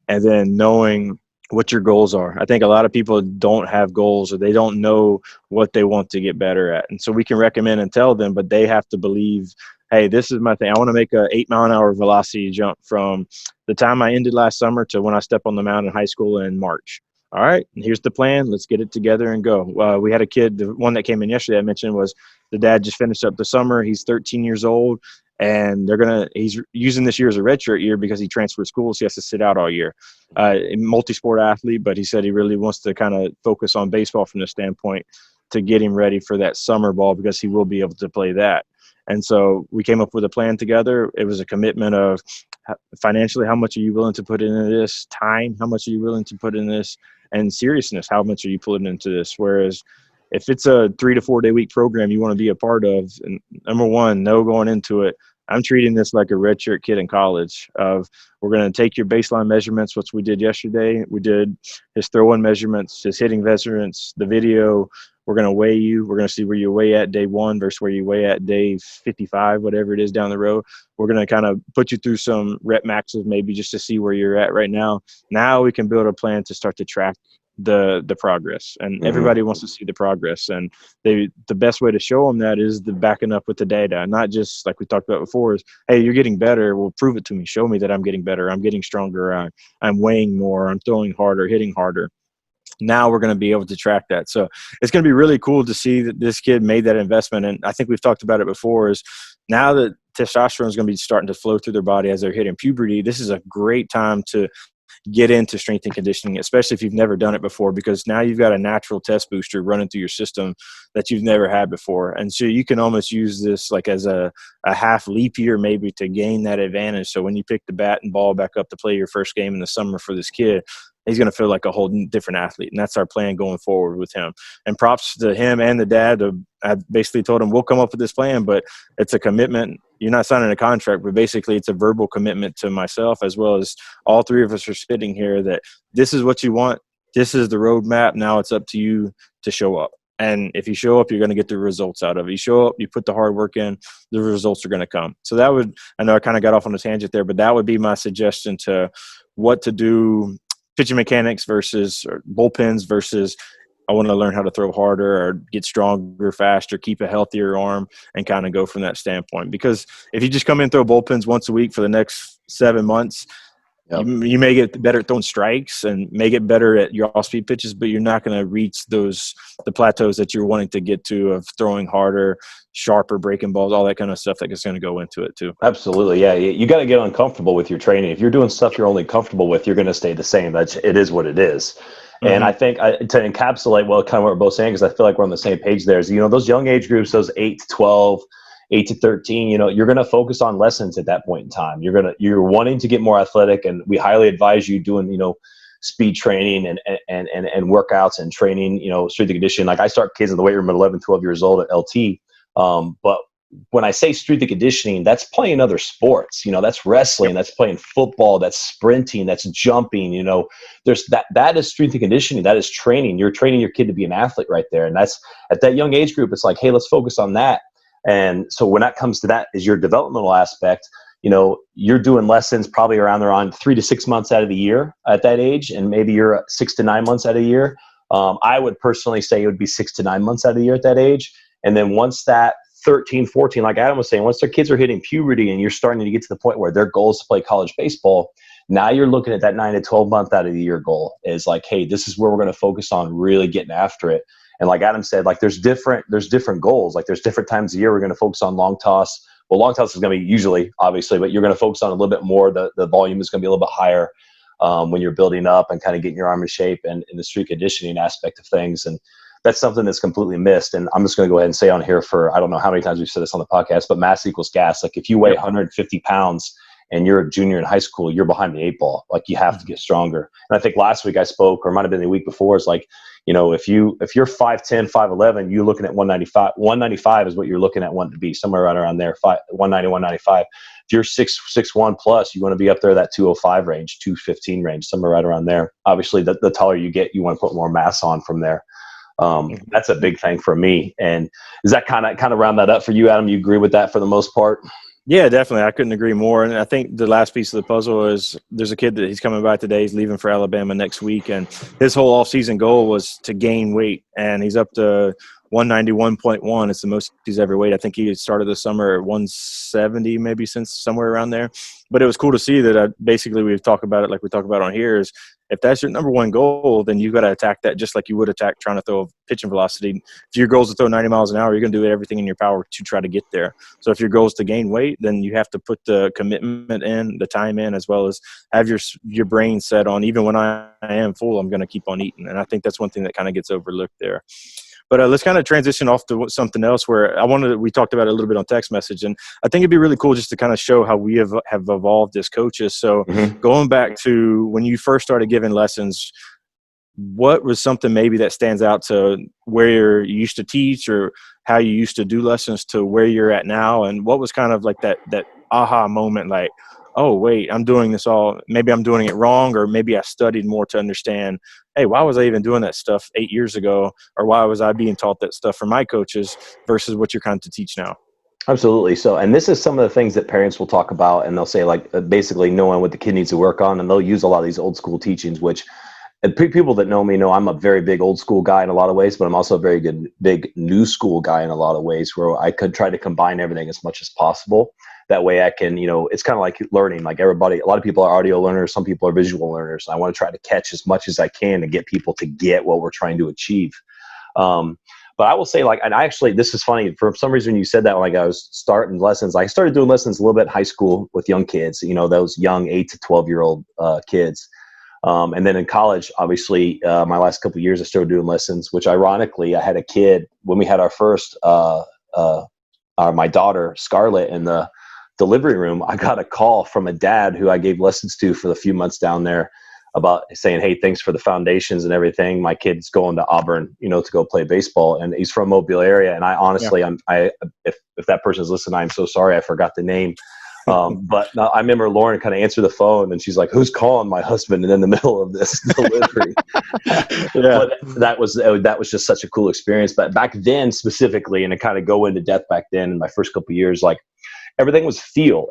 and then knowing what your goals are. I think a lot of people don't have goals or they don't know what they want to get better at. And so we can recommend and tell them, but they have to believe, hey, this is my thing. I want to make a 8-mile-an-hour velocity jump from the time I ended last summer to when I step on the mound in high school in March. All right, here's the plan. Let's get it together and go. We had a kid, the one that came in yesterday I mentioned was the dad just finished up the summer. He's 13 years old. And he's using this year as a redshirt year because he transferred schools. He has to sit out all year. Multi-sport athlete, but he said he really wants to kind of focus on baseball from the standpoint to get him ready for that summer ball because he will be able to play that. And so we came up with a plan together. It was a commitment of financially, how much are you willing to put into this? Time, how much are you willing to put in this? And seriousness, how much are you putting into this? Whereas if it's a 3 to 4 day week program you want to be a part of, and number one, no going into it, I'm treating this like a redshirt kid in college of we're going to take your baseline measurements, which we did yesterday. We did his throw-in measurements, his hitting measurements, the video. We're going to weigh you. We're going to see where you weigh at day 1 versus where you weigh at day 55, whatever it is down the road. We're going to kind of put you through some rep maxes maybe just to see where you're at right now. Now we can build a plan to start to track the progress, and everybody wants to see the progress, and the best way to show them that is the backing up with the data, not just like we talked about before is, hey, you're getting better, well, prove it to me, show me that I'm getting better, I'm getting stronger, I'm weighing more, I'm throwing harder, hitting harder. Now we're going to be able to track that. So it's going to be really cool to see that this kid made that investment. And I think we've talked about it before is now that testosterone is going to be starting to flow through their body as they're hitting puberty, this is a great time to get into strength and conditioning, especially if you've never done it before, because now you've got a natural test booster running through your system that you've never had before. And so you can almost use this like as a half leap year maybe to gain that advantage. So when you pick the bat and ball back up to play your first game in the summer for this kid, he's going to feel like a whole different athlete. And that's our plan going forward with him. And props to him and the dad. I basically told him, we'll come up with this plan, but it's a commitment. You're not signing a contract, but basically it's a verbal commitment to myself as well as all three of us are spitting here that this is what you want. This is the roadmap. Now it's up to you to show up. And if you show up, you're going to get the results out of it. You show up, you put the hard work in, the results are going to come. So that would, I know I kind of got off on a tangent there, but that would be my suggestion to what to do. Pitching mechanics versus bullpens versus I want to learn how to throw harder or get stronger, faster, keep a healthier arm, and kind of go from that standpoint. Because if you just come in and throw bullpens once a week for the next 7 months, You may get better at throwing strikes and may get better at your off-speed pitches, but you're not going to reach the plateaus that you're wanting to get to of throwing harder, sharper breaking balls, all that kind of stuff that's going to go into it too. Absolutely, yeah. You got to get uncomfortable with your training. If you're doing stuff you're only comfortable with, you're going to stay the same. It is what it is. And I think to encapsulate, well, kind of what we're both saying, because I feel like we're on the same page there, is, those young age groups, those 8 to 12, 8 to 13, you're going to focus on lessons at that point in time. You're wanting to get more athletic, and we highly advise you doing, speed training and workouts and training, strength and conditioning. Like, I start kids in the weight room at 11, 12 years old at LT. But when I say strength and conditioning, that's playing other sports. That's wrestling, that's playing football, that's sprinting, that's jumping. There's that is strength and conditioning. That is training. You're training your kid to be an athlete right there. And that's at that young age group. It's like, hey, let's focus on that. And so when that comes to that is your developmental aspect. You're doing lessons probably around 3 to 6 months out of the year at that age, and maybe you're 6 to 9 months out of the year. I would personally say it would be 6 to 9 months out of the year at that age. And then once that 13, 14, like Adam was saying, once their kids are hitting puberty and you're starting to get to the point where their goal is to play college baseball, now you're looking at that 9 to 12 month out of the year goal is like, hey, this is where we're going to focus on really getting after it. And like Adam said, like there's different goals. Like there's different times a year we're going to focus on long toss. Well, long toss is going to be usually, obviously, but you're going to focus on a little bit more. The volume is going to be a little bit higher when you're building up and kind of getting your arm in shape and in the strength conditioning aspect of things. And that's something that's completely missed. And I'm just going to go ahead and say on here for, I don't know how many times we've said this on the podcast, but mass equals gas. Like if you weigh 150 pounds and you're a junior in high school, you're behind the 8 ball. Like you have to get stronger. And I think last week I spoke, or it might've been the week before, is like, if you're 5'10", 5'11", you're looking at 195. 195 is what you're looking at wanting to be, somewhere right around there, 190, 195. If you're 6'1" plus, you want to be up there that 205 range, 215 range, somewhere right around there. Obviously, the taller you get, you want to put more mass on from there. That's a big thing for me. And does that kind of round that up for you, Adam? You agree with that for the most part? Yeah, definitely. I couldn't agree more. And I think the last piece of the puzzle is there's a kid that he's coming by today. He's leaving for Alabama next week. And his whole off-season goal was to gain weight. And he's up to 191.1. It's the most he's ever weighed. I think he started the summer at 170, maybe since somewhere around there. But it was cool to see that basically we've talked about it like we talk about on here is if that's your number one goal, then you've got to attack that just like you would attack trying to throw pitching velocity. If your goal is to throw 90 miles an hour, you're going to do everything in your power to try to get there. So if your goal is to gain weight, then you have to put the commitment in, the time in, as well as have your brain set on, even when I am full, I'm going to keep on eating. And I think that's one thing that kind of gets overlooked there. But let's kind of transition off to something else where we talked about it a little bit on text message. And I think it'd be really cool just to kind of show how we have evolved as coaches. So going back to when you first started giving lessons, what was something maybe that stands out to where you used to teach or how you used to do lessons to where you're at now? And what was kind of like that aha moment, like, oh, wait, I'm doing this maybe I'm doing it wrong, or maybe I studied more to understand, hey, why was I even doing that stuff 8 years ago? Or why was I being taught that stuff from my coaches versus what you're kind of to teach now? Absolutely. So, and this is some of the things that parents will talk about, and they'll say like basically knowing what the kid needs to work on. And they'll use a lot of these old school teachings, which people that know me know I'm a very big old school guy in a lot of ways, but I'm also a very big new school guy in a lot of ways where I could try to combine everything as much as possible. That way I can, it's kind of like learning, like everybody, a lot of people are audio learners. Some people are visual learners. I want to try to catch as much as I can to get people to get what we're trying to achieve. But I will say and this is funny, for some reason you said that, like I was starting lessons, I started doing lessons a little bit in high school with young kids, those young 8 to 12-year-old kids. And then in college, obviously, my last couple of years, I started doing lessons, which ironically, I had a kid when we had our first, my daughter, Scarlett, in the delivery room. I got a call from a dad who I gave lessons to for the few months down there about saying, hey, thanks for the foundations and everything. My kid's going to Auburn, to go play baseball. And he's from Mobile area. And I honestly, if that person's listening, I'm so sorry. I forgot the name. But I remember Lauren kind of answered the phone and she's like, who's calling my husband? And in the middle of this delivery, but that was just such a cool experience. But back then specifically, and to kind of go into depth back then in my first couple of years, like everything was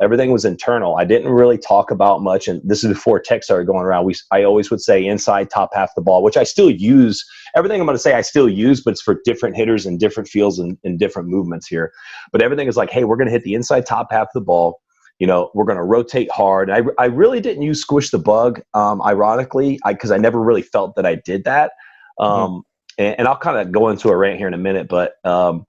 everything was internal. I didn't really talk about much. And this is before text started going around. I always would say inside top half the ball, which I still use. Everything I'm going to say I still use, but it's for different hitters and different fields and different movements here. But everything is like, hey, we're going to hit the inside top half of the ball. we're going to rotate hard. And I really didn't use squish the bug, ironically, because I never really felt that I did that. And I'll kind of go into a rant here in a minute, but a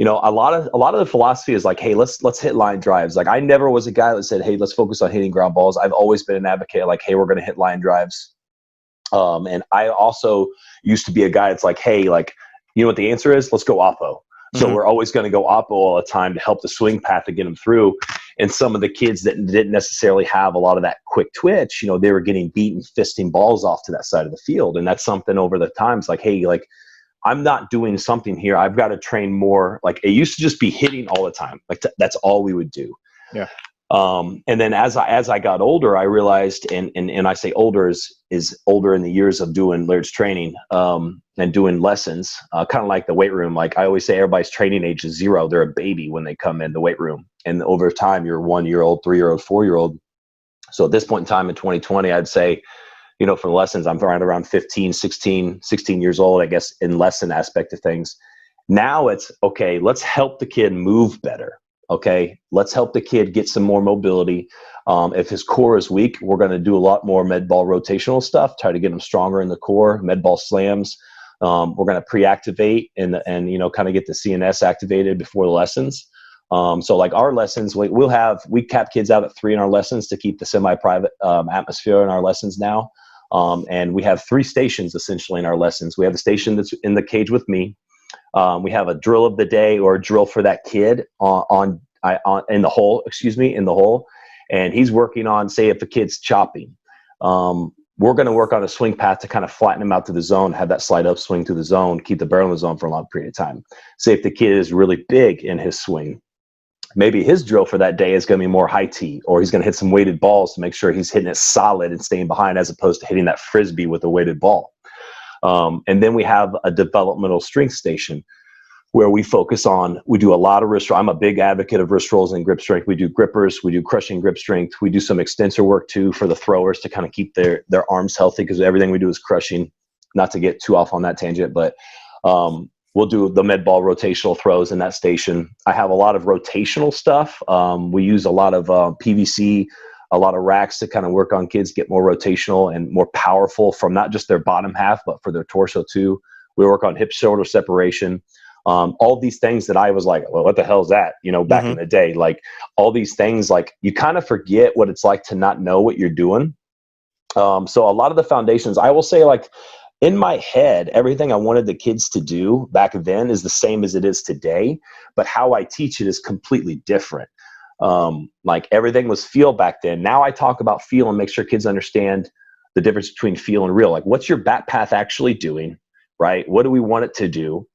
lot of the philosophy is like, hey, let's hit line drives. Like, I never was a guy that said, hey, let's focus on hitting ground balls. I've always been an advocate like, hey, we're going to hit line drives. And I also used to be a guy that's like, hey, like, you know what the answer is? Let's go oppo. So we're always going to go oppo all the time to help the swing path to get them through. And some of the kids that didn't necessarily have a lot of that quick twitch, they were getting beaten, fisting balls off to that side of the field. And that's something over the times like, hey, like, I'm not doing something here. I've got to train more. Like, it used to just be hitting all the time. Like, that's all we would do. Yeah. And then as I got older, I realized, and I say older is older in the years of doing Laird's training, and doing lessons, kind of like the weight room. Like I always say, everybody's training age is 0. They're a baby when they come in the weight room. And over time, you're 1-year-old, 3-year-old, 4-year-old. So at this point in time in 2020, I'd say, for the lessons, I'm around 15, 16 years old, I guess, in lesson aspect of things. Now it's, okay, let's help the kid move better. Okay, let's help the kid get some more mobility. If his core is weak, we're going to do a lot more med ball rotational stuff, try to get him stronger in the core, med ball slams. We're going to pre-activate and kind of get the CNS activated before the lessons. So like our lessons, we cap kids out at 3 in our lessons to keep the semi-private atmosphere in our lessons now. And we have 3 stations essentially in our lessons. We have the station that's in the cage with me. We have a drill of the day or a drill for that kid in the hole. And he's working on, say, if a kid's chopping, we're going to work on a swing path to kind of flatten him out to the zone, have that slide up swing to the zone, keep the barrel in the zone for a long period of time. Say if the kid is really big in his swing, maybe his drill for that day is going to be more high tee, or he's going to hit some weighted balls to make sure he's hitting it solid and staying behind, as opposed to hitting that frisbee with a weighted ball. And then we have a developmental strength station where we do a lot of wrist roll. I'm a big advocate of wrist rolls and grip strength. We do grippers, we do crushing grip strength. We do some extensor work too for the throwers to kind of keep their arms healthy, because everything we do is crushing. Not to get too off on that tangent, but we'll do the med ball rotational throws in that station. I have a lot of rotational stuff. We use a lot of PVC, a lot of racks to kind of work on kids, get more rotational and more powerful from not just their bottom half, but for their torso too. We work on hip shoulder separation. All these things that I was like, well, what the hell is that? Back in the day, like all these things, like you kind of forget what it's like to not know what you're doing. So a lot of the foundations, I will say, like in my head, everything I wanted the kids to do back then is the same as it is today, but how I teach it is completely different. Like everything was feel back then. Now I talk about feel and make sure kids understand the difference between feel and real. Like, what's your bat path actually doing, right? What do we want it to do?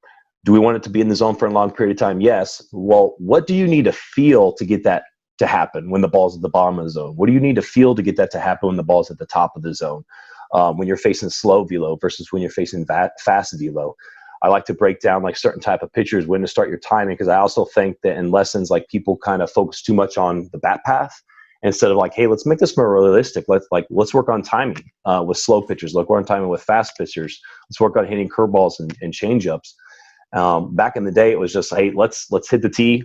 Do we want it to be in the zone for a long period of time? Yes. Well, what do you need to feel to get that to happen when the ball's at the bottom of the zone? What do you need to feel to get that to happen when the ball's at the top of the zone? When you're facing slow velo versus when you're facing fast velo. I like to break down like certain type of pitchers, when to start your timing, because I also think that in lessons, like people kind of focus too much on the bat path instead of like, hey, let's make this more realistic. Let's work on timing with slow pitchers. Let's work on timing with fast pitchers. Let's work on hitting curveballs and changeups. Back in the day, it was just, hey, let's hit the tee.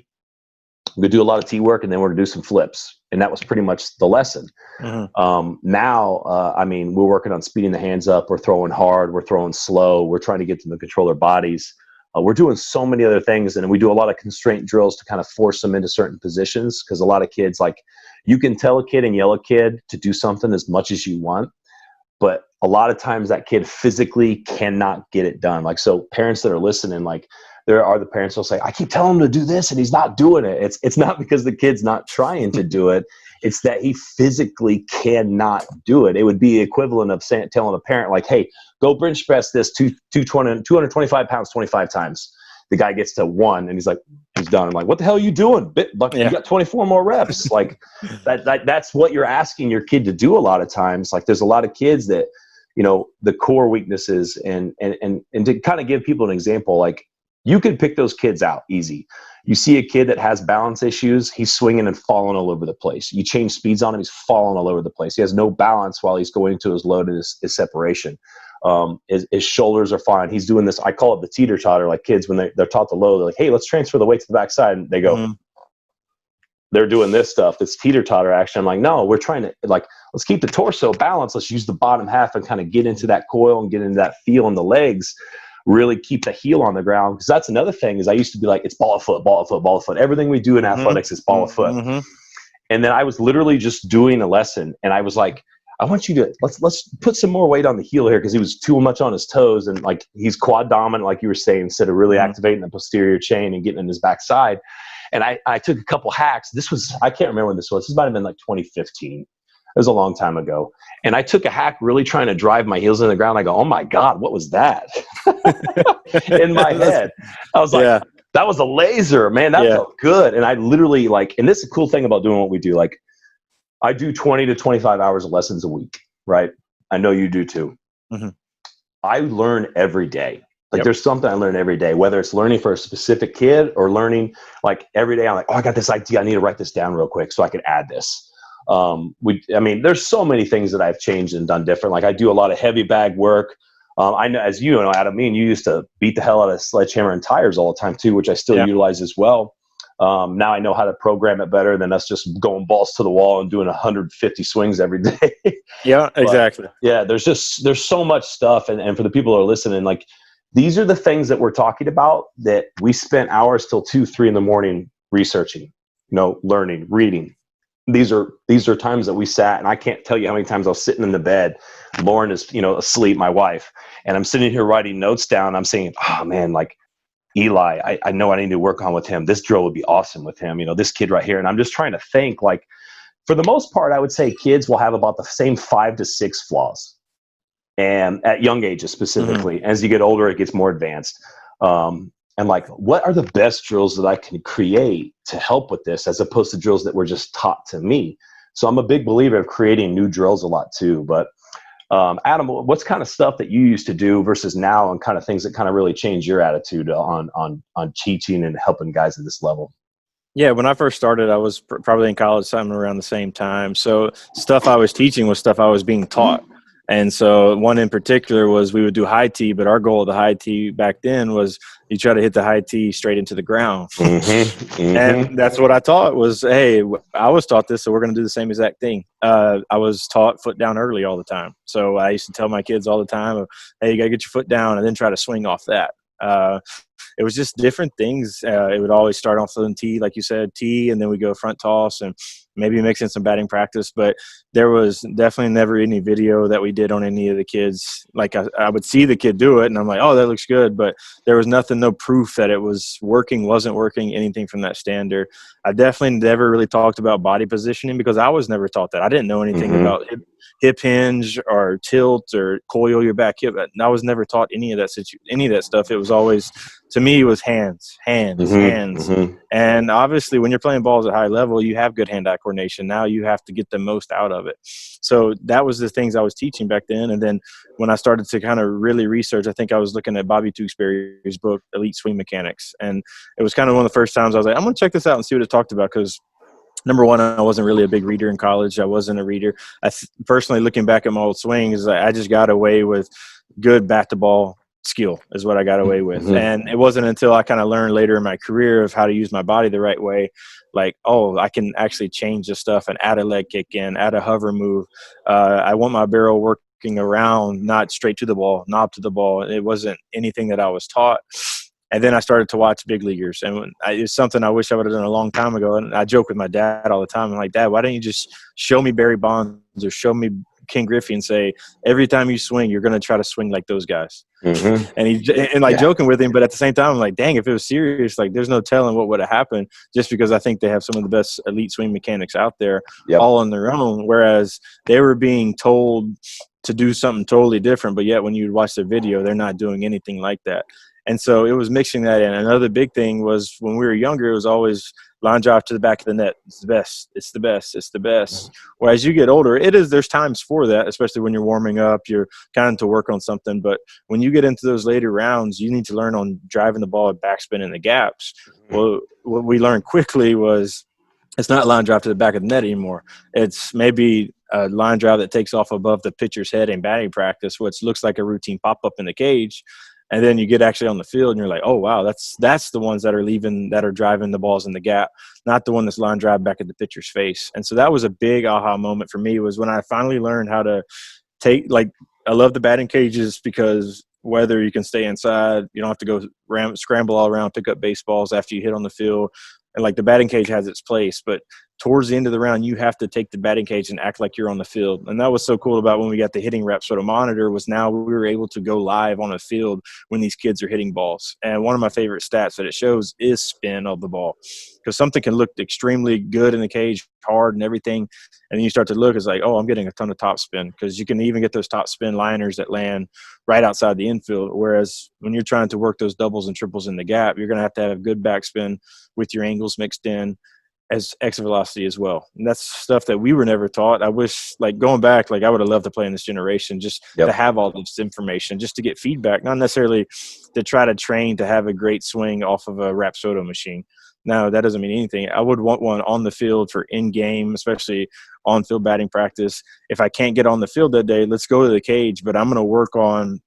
We're going to do a lot of tee work, and then we're going to do some flips. And that was pretty much the lesson. Now, we're working on speeding the hands up. We're throwing hard. We're throwing slow. We're trying to get them to control their bodies. We're doing so many other things. And we do a lot of constraint drills to kind of force them into certain positions, because a lot of kids, like, you can tell a kid and yell at a kid to do something as much as you want, but a lot of times that kid physically cannot get it done. Like, so parents that are listening, like, there are the parents who'll say, I keep telling him to do this and he's not doing it. It's not because the kid's not trying to do it. It's that he physically cannot do it. It would be equivalent of telling a parent, like, hey, go bench press this 225 pounds 25 times. The guy gets to 1 and he's like, he's done. I'm like, what the hell are you doing? You got 24 more reps. Like that's what you're asking your kid to do a lot of times. Like, there's a lot of kids that, the core weaknesses and to kind of give people an example, like, you can pick those kids out easy. You see a kid that has balance issues, he's swinging and falling all over the place. You change speeds on him, he's falling all over the place. He has no balance while he's going into his load and his separation. His shoulders are fine. He's doing this, I call it the teeter-totter, like kids when they're taught to load, they're like, hey, let's transfer the weight to the backside. And they go, they're doing this stuff, this teeter-totter action. I'm like, no, we're trying to, like, let's keep the torso balanced. Let's use the bottom half and kind of get into that coil and get into that feel in the legs, really keep the heel on the ground. Because that's another thing is I used to be like, it's ball of foot, ball of foot, ball of foot. Everything we do in athletics is ball of foot. And then I was literally just doing a lesson, and I was like, I want you to, let's put some more weight on the heel here, because he was too much on his toes, and like he's quad dominant, like you were saying, instead of really activating the posterior chain and getting in his backside. And I took a couple hacks. This was, I can't remember when this was. This might have been like 2015. It was a long time ago. And I took a hack really trying to drive my heels in the ground. I go, oh my God, what was that? In my head. I was like, that was a laser, man. That felt good. And I literally like, and this is the cool thing about doing what we do. Like, I do 20 to 25 hours of lessons a week, right? I know you do too. I learn every day. Like there's something I learn every day, whether it's learning for a specific kid or learning like every day. I'm like, oh, I got this idea. I need to write this down real quick so I can add this. I mean, there's so many things that I've changed and done different. Like I do a lot of heavy bag work. I know, as you know, Adam, me and you used to beat the hell out of sledgehammer and tires all the time too, which I still utilize as well. Now I know how to program it better than us just going balls to the wall and doing 150 swings every day. Exactly. Yeah, there's so much stuff. And for the people who are listening, like these are the things that we're talking about that we spent hours till 2, 3 in the morning researching, learning, reading. These are times that we sat, and I can't tell you how many times I was sitting in the bed. Lauren is, asleep, my wife, and I'm sitting here writing notes down. I'm saying, oh man, like Eli, I know I need to work on with him. This drill would be awesome with him. This kid right here. And I'm just trying to think, like, for the most part, I would say kids will have about the same 5 to 6 flaws. And at young ages specifically, as you get older, it gets more advanced. And like, what are the best drills that I can create to help with this, as opposed to drills that were just taught to me? So I'm a big believer of creating new drills a lot too. But Adam, what's kind of stuff that you used to do versus now, and kind of things that kind of really changed your attitude on teaching and helping guys at this level? Yeah, when I first started, I was probably in college, something around the same time. So stuff I was teaching was stuff I was being taught. And so one in particular was we would do high tee, but our goal of the high tee back then was you try to hit the high tee straight into the ground. And that's what I taught was, hey, I was taught this, so we're going to do the same exact thing. I was taught foot down early all the time. So I used to tell my kids all the time, hey, you got to get your foot down and then try to swing off that. It was just different things. It would always start off on tee, like you said, tee, and then we go front toss and maybe mix in some batting practice. But there was definitely never any video that we did on any of the kids. Like I would see the kid do it, and I'm like, oh, that looks good. But there was nothing, no proof that it was working, wasn't working, anything from that standard. I definitely never really talked about body positioning because I was never taught that. I didn't know anything about hip hinge or tilt or coil your back hip. I was never taught any of that stuff. It was always, to me, it was hands. And obviously when you're playing balls at high level, you have good hand-eye coordination. Now you have to get the most out of it. So that was the things I was teaching back then. And then when I started to kind of really research, I think I was looking at Bobby Tewksbury's book, Elite Swing Mechanics. And it was kind of one of the first times I was like, I'm going to check this out and see what it talked about, because number one, I wasn't really a big reader in college. I wasn't a reader. Personally, looking back at my old swings, I just got away with good bat-to-ball skill is what I got away with. And it wasn't until I kind of learned later in my career of how to use my body the right way, like, oh, I can actually change this stuff and add a leg kick in, add a hover move. I want my barrel working around, not straight to the ball, knob to the ball. It wasn't anything that I was taught. And then I started to watch big leaguers, and it's something I wish I would have done a long time ago. And I joke with my dad all the time. I'm like, Dad, why don't you just show me Barry Bonds or show me Ken Griffey and say, every time you swing, you're going to try to swing like those guys. And joking with him, but at the same time, I'm like, dang, if it was serious, like there's no telling what would have happened, just because I think they have some of the best elite swing mechanics out there all on their own. Whereas they were being told to do something totally different, but yet when you watch their video, they're not doing anything like that. And so it was mixing that in. Another big thing was when we were younger, it was always line drive to the back of the net. It's the best. It's the best. It's the best. Well, as you get older, there's times for that, especially when you're warming up, you're kind of to work on something. But when you get into those later rounds, you need to learn on driving the ball at backspin in the gaps. Well, what we learned quickly was it's not line drive to the back of the net anymore. It's maybe a line drive that takes off above the pitcher's head in batting practice, which looks like a routine pop-up in the cage. And then you get actually on the field and you're like, oh, wow, that's the ones that are driving the balls in the gap, not the one that's line drive back at the pitcher's face. And so that was a big aha moment for me, was when I finally learned how to I love the batting cages, because whether you can stay inside, you don't have to go scramble all around, pick up baseballs after you hit on the field. And like, the batting cage has its place, but towards the end of the round, you have to take the batting cage and act like you're on the field. And that was so cool about when we got the hitting reps for the monitor, was now we were able to go live on a field when these kids are hitting balls. And one of my favorite stats that it shows is spin of the ball, because something can look extremely good in the cage, hard and everything, and then you start to look, it's like, oh, I'm getting a ton of top spin, because you can even get those top spin liners that land right outside the infield. Whereas when you're trying to work those doubles and triples in the gap, you're going to have good backspin with your angles mixed in as exit velocity as well. And that's stuff that we were never taught. I wish, like, going back, like, I would have loved to play in this generation, just to have all this information, just to get feedback, not necessarily to try to train to have a great swing off of a Rapsodo machine. No, that doesn't mean anything. I would want one on the field for in-game, especially on-field batting practice. If I can't get on the field that day, let's go to the cage, but I'm going to work on,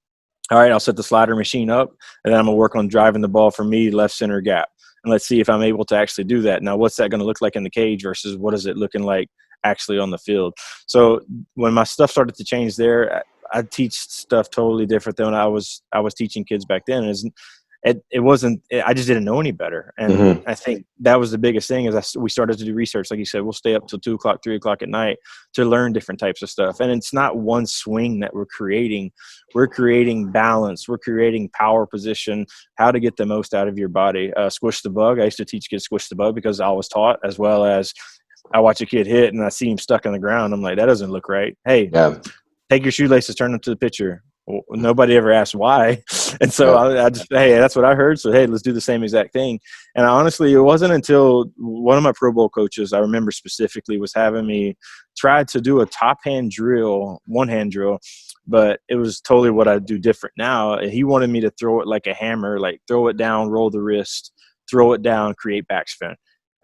all right, I'll set the slider machine up, and then I'm going to work on driving the ball for me left center gap. And let's see if I'm able to actually do that. Now, what's that going to look like in the cage versus what is it looking like actually on the field? So when my stuff started to change there, I teach stuff totally different than when I was teaching kids back then. It wasn't – I just didn't know any better. And I think that was the biggest thing, is we started to do research. Like you said, we'll stay up till 2 o'clock, 3 o'clock at night to learn different types of stuff. And it's not one swing that we're creating. We're creating balance. We're creating power position, how to get the most out of your body. Squish the bug. I used to teach kids squish the bug because I was taught, as well as I watch a kid hit and I see him stuck on the ground. I'm like, that doesn't look right. Hey, take your shoelaces, turn them to the pitcher. Well, nobody ever asked why. And so I just, hey, that's what I heard. So, hey, let's do the same exact thing. And honestly, it wasn't until one of my Pro Bowl coaches, I remember specifically, was having me try to do a top hand drill, one hand drill, but it was totally what I do different now. He wanted me to throw it like a hammer, like throw it down, roll the wrist, throw it down, create backspin.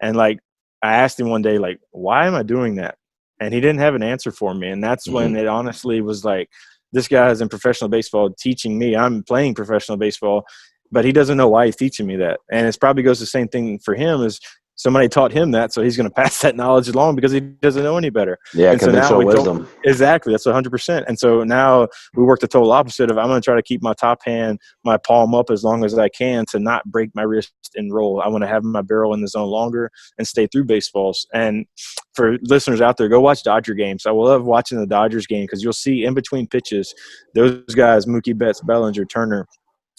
And like, I asked him one day, like, why am I doing that? And he didn't have an answer for me. And that's when it honestly was like, this guy is in professional baseball teaching me. I'm playing professional baseball, but he doesn't know why he's teaching me that. And it probably goes the same thing for him, is somebody taught him that, so he's going to pass that knowledge along because he doesn't know any better. Yeah, conventional wisdom. Exactly, that's 100%. And so now we work the total opposite of, I'm going to try to keep my top hand, my palm up as long as I can to not break my wrist and roll. I want to have my barrel in the zone longer and stay through baseballs. And for listeners out there, go watch Dodger games. I will love watching the Dodgers game, because you'll see in between pitches, those guys, Mookie Betts, Bellinger, Turner,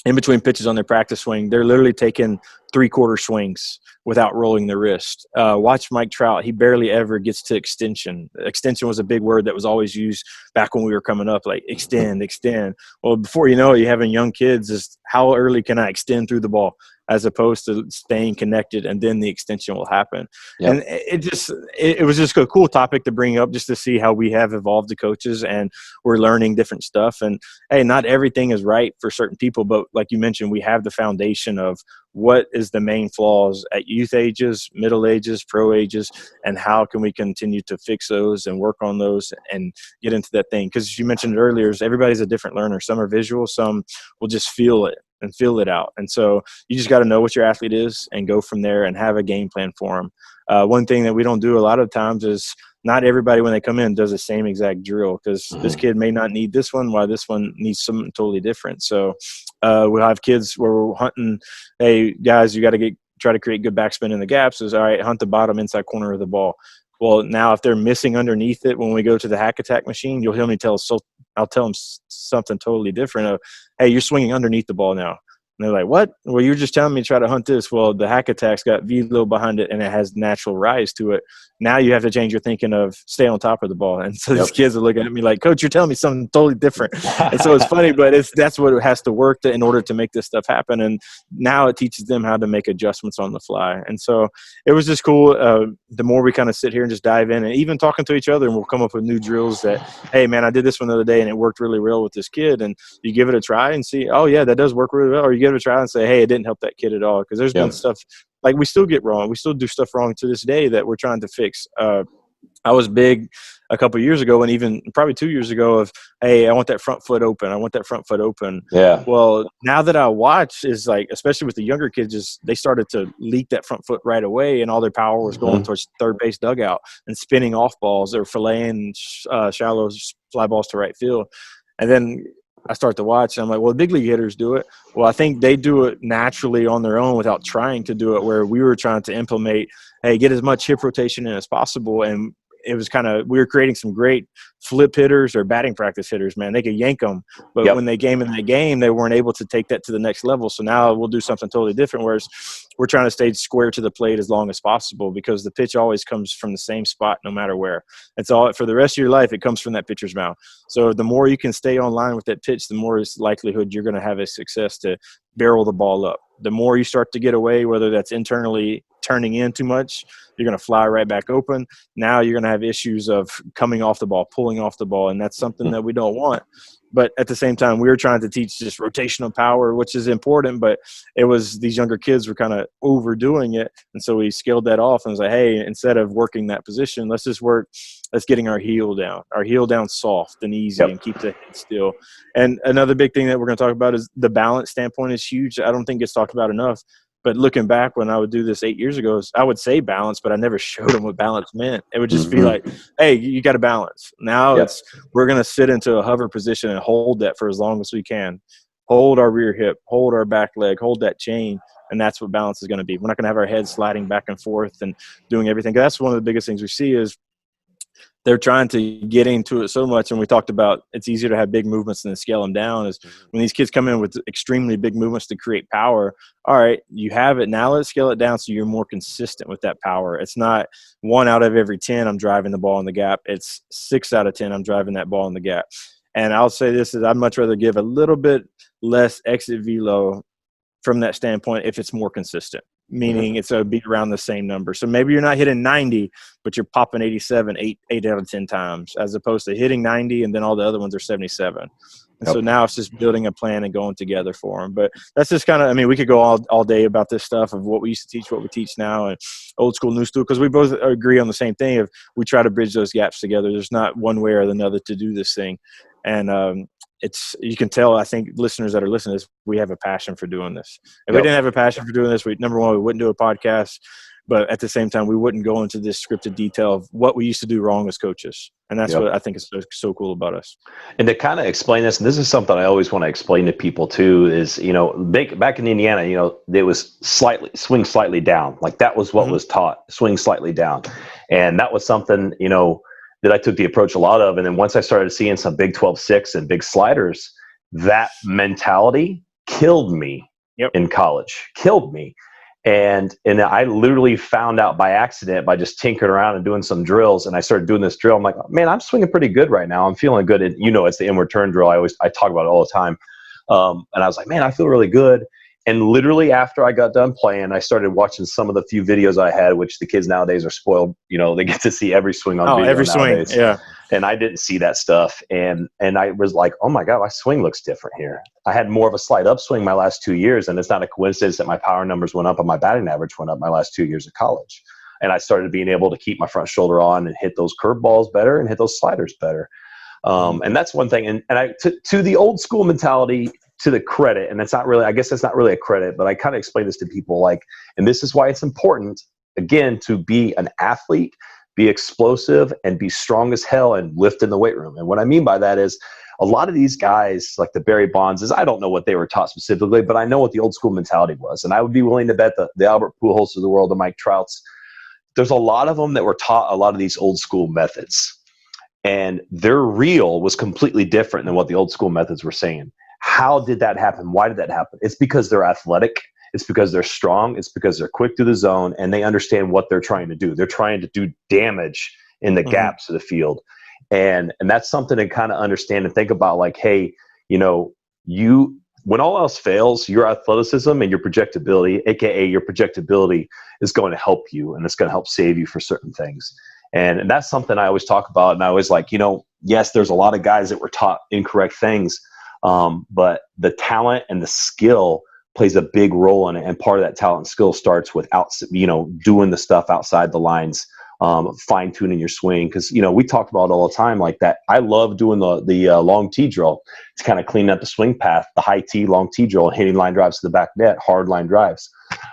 in between pitches on their practice swing, they're literally taking 3/4 swings without rolling the wrist. Watch Mike Trout. He barely ever gets to extension. Extension was a big word that was always used back when we were coming up, like extend. Well, before you know it, you're having young kids, is how early can I extend through the ball, as opposed to staying connected, and then the extension will happen. And it was just a cool topic to bring up, just to see how we have evolved the coaches, and we're learning different stuff. And hey, not everything is right for certain people, but like you mentioned, we have the foundation of what is the main flaws at youth ages, middle ages, pro ages, and how can we continue to fix those and work on those and get into that thing. Because you mentioned earlier, everybody's a different learner. Some are visual, some will just feel it and feel it out. And so you just got to know what your athlete is and go from there and have a game plan for them. One thing that we don't do a lot of times is, not everybody when they come in does the same exact drill, because this kid may not need this one, while this one needs something totally different. So we'll have kids where we're hunting, hey, guys, you got to try to create good backspin in the gaps. Is, all right, hunt the bottom inside corner of the ball. Well, now if they're missing underneath it when we go to the hack attack machine, you'll hear me I'll tell them something totally different of, hey, you're swinging underneath the ball now. And they're like, what? Well, you're just telling me to try to hunt this. Well, the hack attack's got velo behind it, and it has natural rise to it. Now you have to change your thinking of stay on top of the ball. And so these kids are looking at me like, Coach, you're telling me something totally different. And so it's funny, but that's what it has to work in order to make this stuff happen. And now it teaches them how to make adjustments on the fly. And so it was just cool. The more we kind of sit here and just dive in, and even talking to each other, and we'll come up with new drills that, hey, man, I did this one the other day and it worked really well with this kid. And you give it a try and see, oh, yeah, that does work really well. Or you give it a try and say, hey, it didn't help that kid at all. Because there's been stuff like we still get wrong. We still do stuff wrong to this day that we're trying to fix. I was big a couple of years ago, and even probably 2 years ago, of, hey, I want that front foot open. I want that front foot open. Yeah. Well, now that I watch, is like, especially with the younger kids, just they started to leak that front foot right away, and all their power was going towards third base dugout and spinning off balls or filleting shallow fly balls to right field. And then I start to watch, and I'm like, well, big league hitters do it. Well, I think they do it naturally on their own without trying to do it, where we were trying to implement, hey, get as much hip rotation in as possible. And it was kind of, we were creating some great flip hitters or batting practice hitters, man. They could yank them, but when they came in that game, they weren't able to take that to the next level. So now we'll do something totally different, whereas we're trying to stay square to the plate as long as possible, because the pitch always comes from the same spot no matter where. It's all, for the rest of your life, it comes from that pitcher's mouth. So the more you can stay on line with that pitch, the more is likelihood you're going to have a success to barrel the ball up. The more you start to get away, whether that's internally turning in too much, you're going to fly right back open. Now you're going to have issues of coming off the ball, pulling off the ball, and that's something that we don't want. But at the same time, we were trying to teach just rotational power, which is important, but it was, these younger kids were kind of overdoing it. And so we scaled that off and was like, hey, instead of working that position, let's getting our heel down soft and easy and keep the head still. And another big thing that we're going to talk about is the balance standpoint is huge. I don't think it's talked about enough. But looking back, when I would do this 8 years ago, I would say balance, but I never showed them what balance meant. It would just be like, hey, you got to balance. Now we're going to sit into a hover position and hold that for as long as we can. Hold our rear hip, hold our back leg, hold that chain, and that's what balance is going to be. We're not going to have our head sliding back and forth and doing everything. That's one of the biggest things we see is they're trying to get into it so much. And we talked about it's easier to have big movements than to scale them down. Is when these kids come in with extremely big movements to create power. All right, you have it. Now let's scale it down so you're more consistent with that power. It's not 1 out of every 10 I'm driving the ball in the gap. It's 6 out of 10 I'm driving that ball in the gap. And I'll say this is I'd much rather give a little bit less exit velo from that standpoint if it's more consistent. Meaning it's a beat around the same number. So maybe you're not hitting 90, but you're popping 87 8 out of 10 times, as opposed to hitting 90 and then all the other ones are 77. And so now it's just building a plan and going together for them. But that's just kind of, I mean, we could go all day about this stuff of what we used to teach, what we teach now, and old school, new school, because we both agree on the same thing of we try to bridge those gaps together. There's not one way or another to do this thing. And you can tell, I think listeners that are listening to this, we have a passion for doing this. If we didn't have a passion for doing this, number one, we wouldn't do a podcast, but at the same time, we wouldn't go into this scripted detail of what we used to do wrong as coaches. And that's what I think is so cool about us. And to kind of explain this, and this is something I always want to explain to people too, is, back in Indiana, it was swing slightly down. Like that was what was taught, swing slightly down. And that was something, that I took the approach a lot of. And then once I started seeing some Big 12-6 and big sliders, that mentality killed me in college, killed me. And I literally found out by accident by just tinkering around and doing some drills. And I started doing this drill. I'm like, man, I'm swinging pretty good right now. I'm feeling good. And it's the inward turn drill. I talk about it all the time. And I was like, man, I feel really good. And literally after I got done playing, I started watching some of the few videos I had, which the kids nowadays are spoiled. They get to see every swing on video every nowadays. Swing, yeah. And I didn't see that stuff. And I was like, oh my God, my swing looks different here. I had more of a slight upswing my last 2 years. And it's not a coincidence that my power numbers went up and my batting average went up my last 2 years of college. And I started being able to keep my front shoulder on and hit those curve balls better and hit those sliders better. And that's one thing. And I, to the old school mentality, to the credit, and I guess that's not really a credit, but I kind of explain this to people, and this is why it's important, again, to be an athlete, be explosive, and be strong as hell and lift in the weight room. And what I mean by that is a lot of these guys, like the Barry Bondses, I don't know what they were taught specifically, but I know what the old school mentality was. And I would be willing to bet the Albert Pujols of the world, the Mike Trouts, there's a lot of them that were taught a lot of these old school methods. And their reel was completely different than what the old school methods were saying. How did that happen? Why did that happen? It's because they're athletic. It's because they're strong. It's because they're quick through the zone and they understand what they're trying to do. They're trying to do damage in the gaps of the field. And that's something to kind of understand and think about, like, hey, when all else fails, your athleticism and your projectability, AKA your projectability, is going to help you and it's going to help save you for certain things. And that's something I always talk about. And I always like, yes, there's a lot of guys that were taught incorrect things. But the talent and the skill plays a big role in it. And part of that talent and skill starts with, doing the stuff outside the lines fine tuning your swing. Cause we talked about it all the time like that. I love doing the long tee drill to kind of clean up the swing path, the high tee, long tee drill, hitting line drives to the back net, hard line drives.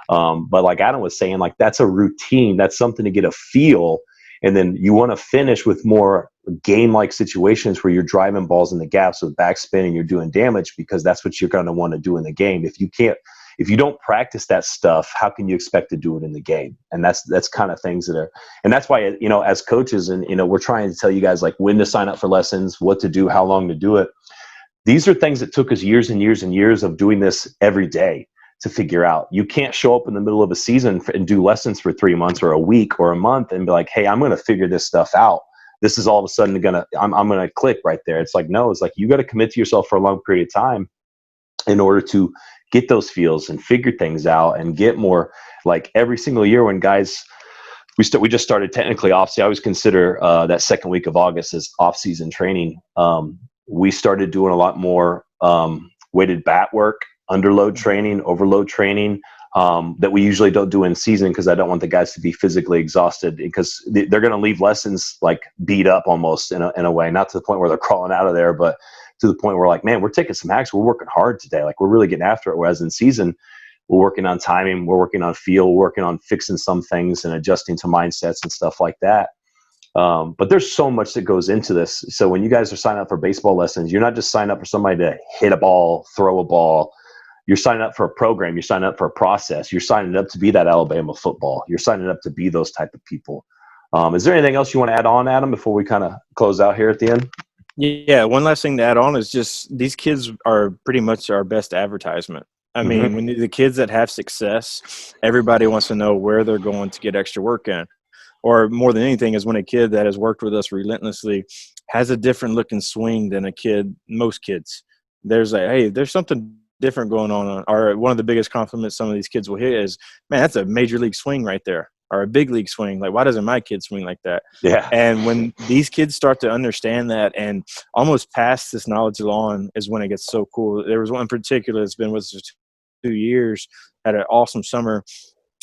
But like Adam was saying, like that's a routine. That's something to get a feel. And then you want to finish with more game-like situations where you're driving balls in the gaps with backspin and you're doing damage, because that's what you're going to want to do in the game. If you don't practice that stuff, how can you expect to do it in the game? And that's kind of things that are, and that's why, as coaches, and, we're trying to tell you guys like when to sign up for lessons, what to do, how long to do it. These are things that took us years and years and years of doing this every day to figure out. You can't show up in the middle of a season and do lessons for 3 months or a week or a month and be like, hey, I'm going to figure this stuff out. This is all of a sudden I'm going to click right there. It's like, no, it's like you got to commit to yourself for a long period of time in order to get those feels and figure things out and get more. Like every single year when guys, we just started technically off. I always consider that second week of August as off-season training. We started doing a lot more weighted bat work, underload training, overload training, that we usually don't do in season because I don't want the guys to be physically exhausted, because they're going to leave lessons like beat up almost in a way, not to the point where they're crawling out of there, but to the point where like, man, we're taking some hacks. We're working hard today. Like we're really getting after it. Whereas in season, we're working on timing, we're working on feel, we're working on fixing some things and adjusting to mindsets and stuff like that. But there's so much that goes into this. So when you guys are signing up for baseball lessons, you're not just signing up for somebody to hit a ball, throw a ball. You're signing up for a program. You're signing up for a process. You're signing up to be that Alabama football. You're signing up to be those type of people. Is there anything else you want to add on, Adam, before we kind of close out here at the end? Yeah, one last thing to add on is just these kids are pretty much our best advertisement. I mean, when the kids that have success, everybody wants to know where they're going to get extra work in. Or more than anything is when a kid that has worked with us relentlessly has a different looking swing than most kids. There's there's something different going on. Or one of the biggest compliments some of these kids will hear is, man, that's a major league swing right there, or a big league swing. Like, why doesn't my kid swing like that? Yeah. And when these kids start to understand that and almost pass this knowledge along is when it gets so cool. There was one in particular that's been with us for 2 years, had an awesome summer.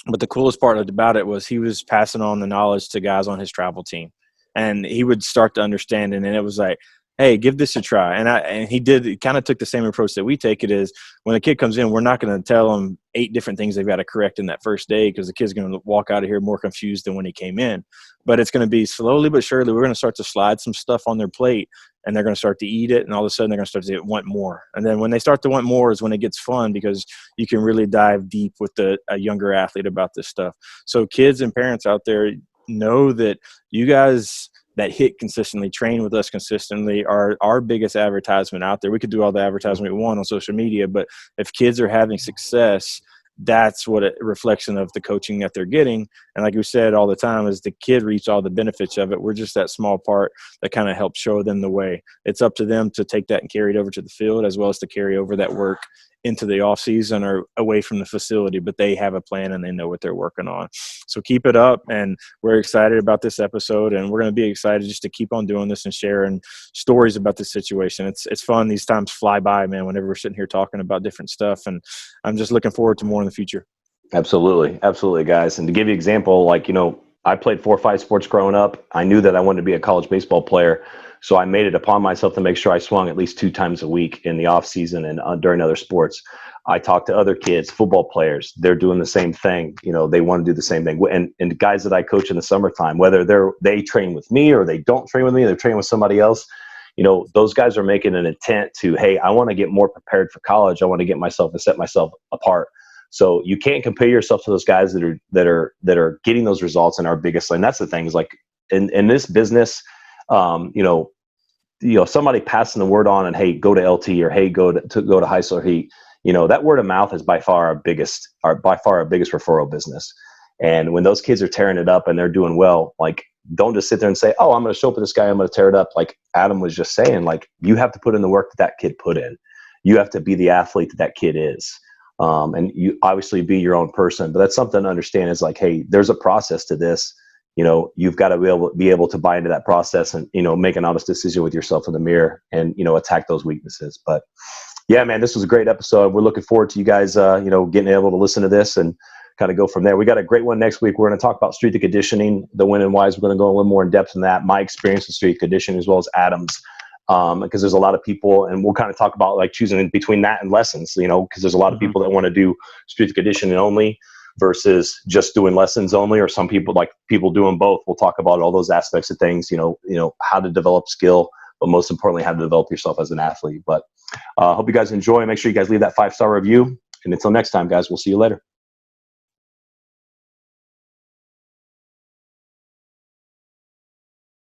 But the coolest part about it was he was passing on the knowledge to guys on his travel team. And he would start to understand it. And it was like, hey, give this a try. And he kind of took the same approach that we take. It is when a kid comes in, we're not going to tell them 8 different things they've got to correct in that first day, because the kid's going to walk out of here more confused than when he came in. But it's going to be slowly but surely, we're going to start to slide some stuff on their plate, and they're going to start to eat it. And all of a sudden they're going to start to want more. And then when they start to want more is when it gets fun, because you can really dive deep with a younger athlete about this stuff. So kids and parents out there, know that you guys that hit consistently, train with us consistently, are our biggest advertisement out there. We could do all the advertisement we want on social media, but if kids are having success, that's what a reflection of the coaching that they're getting. And like we said all the time, is the kid reaps all the benefits of it. We're just that small part that kind of helps show them the way. It's up to them to take that and carry it over to the field, as well as to carry over that work into the off season or away from the facility, but they have a plan and they know what they're working on. So keep it up. And we're excited about this episode, and we're going to be excited just to keep on doing this and sharing stories about this situation. It's fun. These times fly by, man, whenever we're sitting here talking about different stuff. And I'm just looking forward to more in the future. Absolutely. Absolutely, guys. And to give you an example, like, I played 4 or 5 sports growing up. I knew that I wanted to be a college baseball player. So I made it upon myself to make sure I swung at least 2 times a week in the off season and during other sports. I talked to other kids, football players. They're doing the same thing. They want to do the same thing. And the guys that I coach in the summertime, whether they train with me or they don't train with me, they're training with somebody else. Those guys are making an intent to, hey, I want to get more prepared for college. I want to get myself and set myself apart. So you can't compare yourself to those guys that are getting those results in our biggest lane. That's the thing, is like in this business, somebody passing the word on and, hey, go to LT, or hey, go to high school, or heat. That word of mouth is by far our biggest referral business. And when those kids are tearing it up and they're doing well, like, don't just sit there and say, oh, I'm going to show up with this guy, I'm going to tear it up. Like Adam was just saying, like, you have to put in the work that kid put in. You have to be the athlete that kid is. And you obviously be your own person, but that's something to understand, is like, hey, there's a process to this. You've got to be able to buy into that process and, make an honest decision with yourself in the mirror and, attack those weaknesses. But yeah, man, this was a great episode. We're looking forward to you guys, getting able to listen to this and kind of go from there. We got a great one next week. We're going to talk about strength conditioning, the when and whys. We're going to go a little more in depth in that, my experience with strength conditioning as well as Adam's, because there's a lot of people, and we'll kind of talk about like choosing between that and lessons, because there's a lot of people that want to do strength conditioning only versus just doing lessons only, or some people like people doing both. We'll talk about all those aspects of things, how to develop skill, but most importantly, how to develop yourself as an athlete. But hope you guys enjoy. Make sure you guys leave that 5-star review. And until next time, guys, we'll see you later.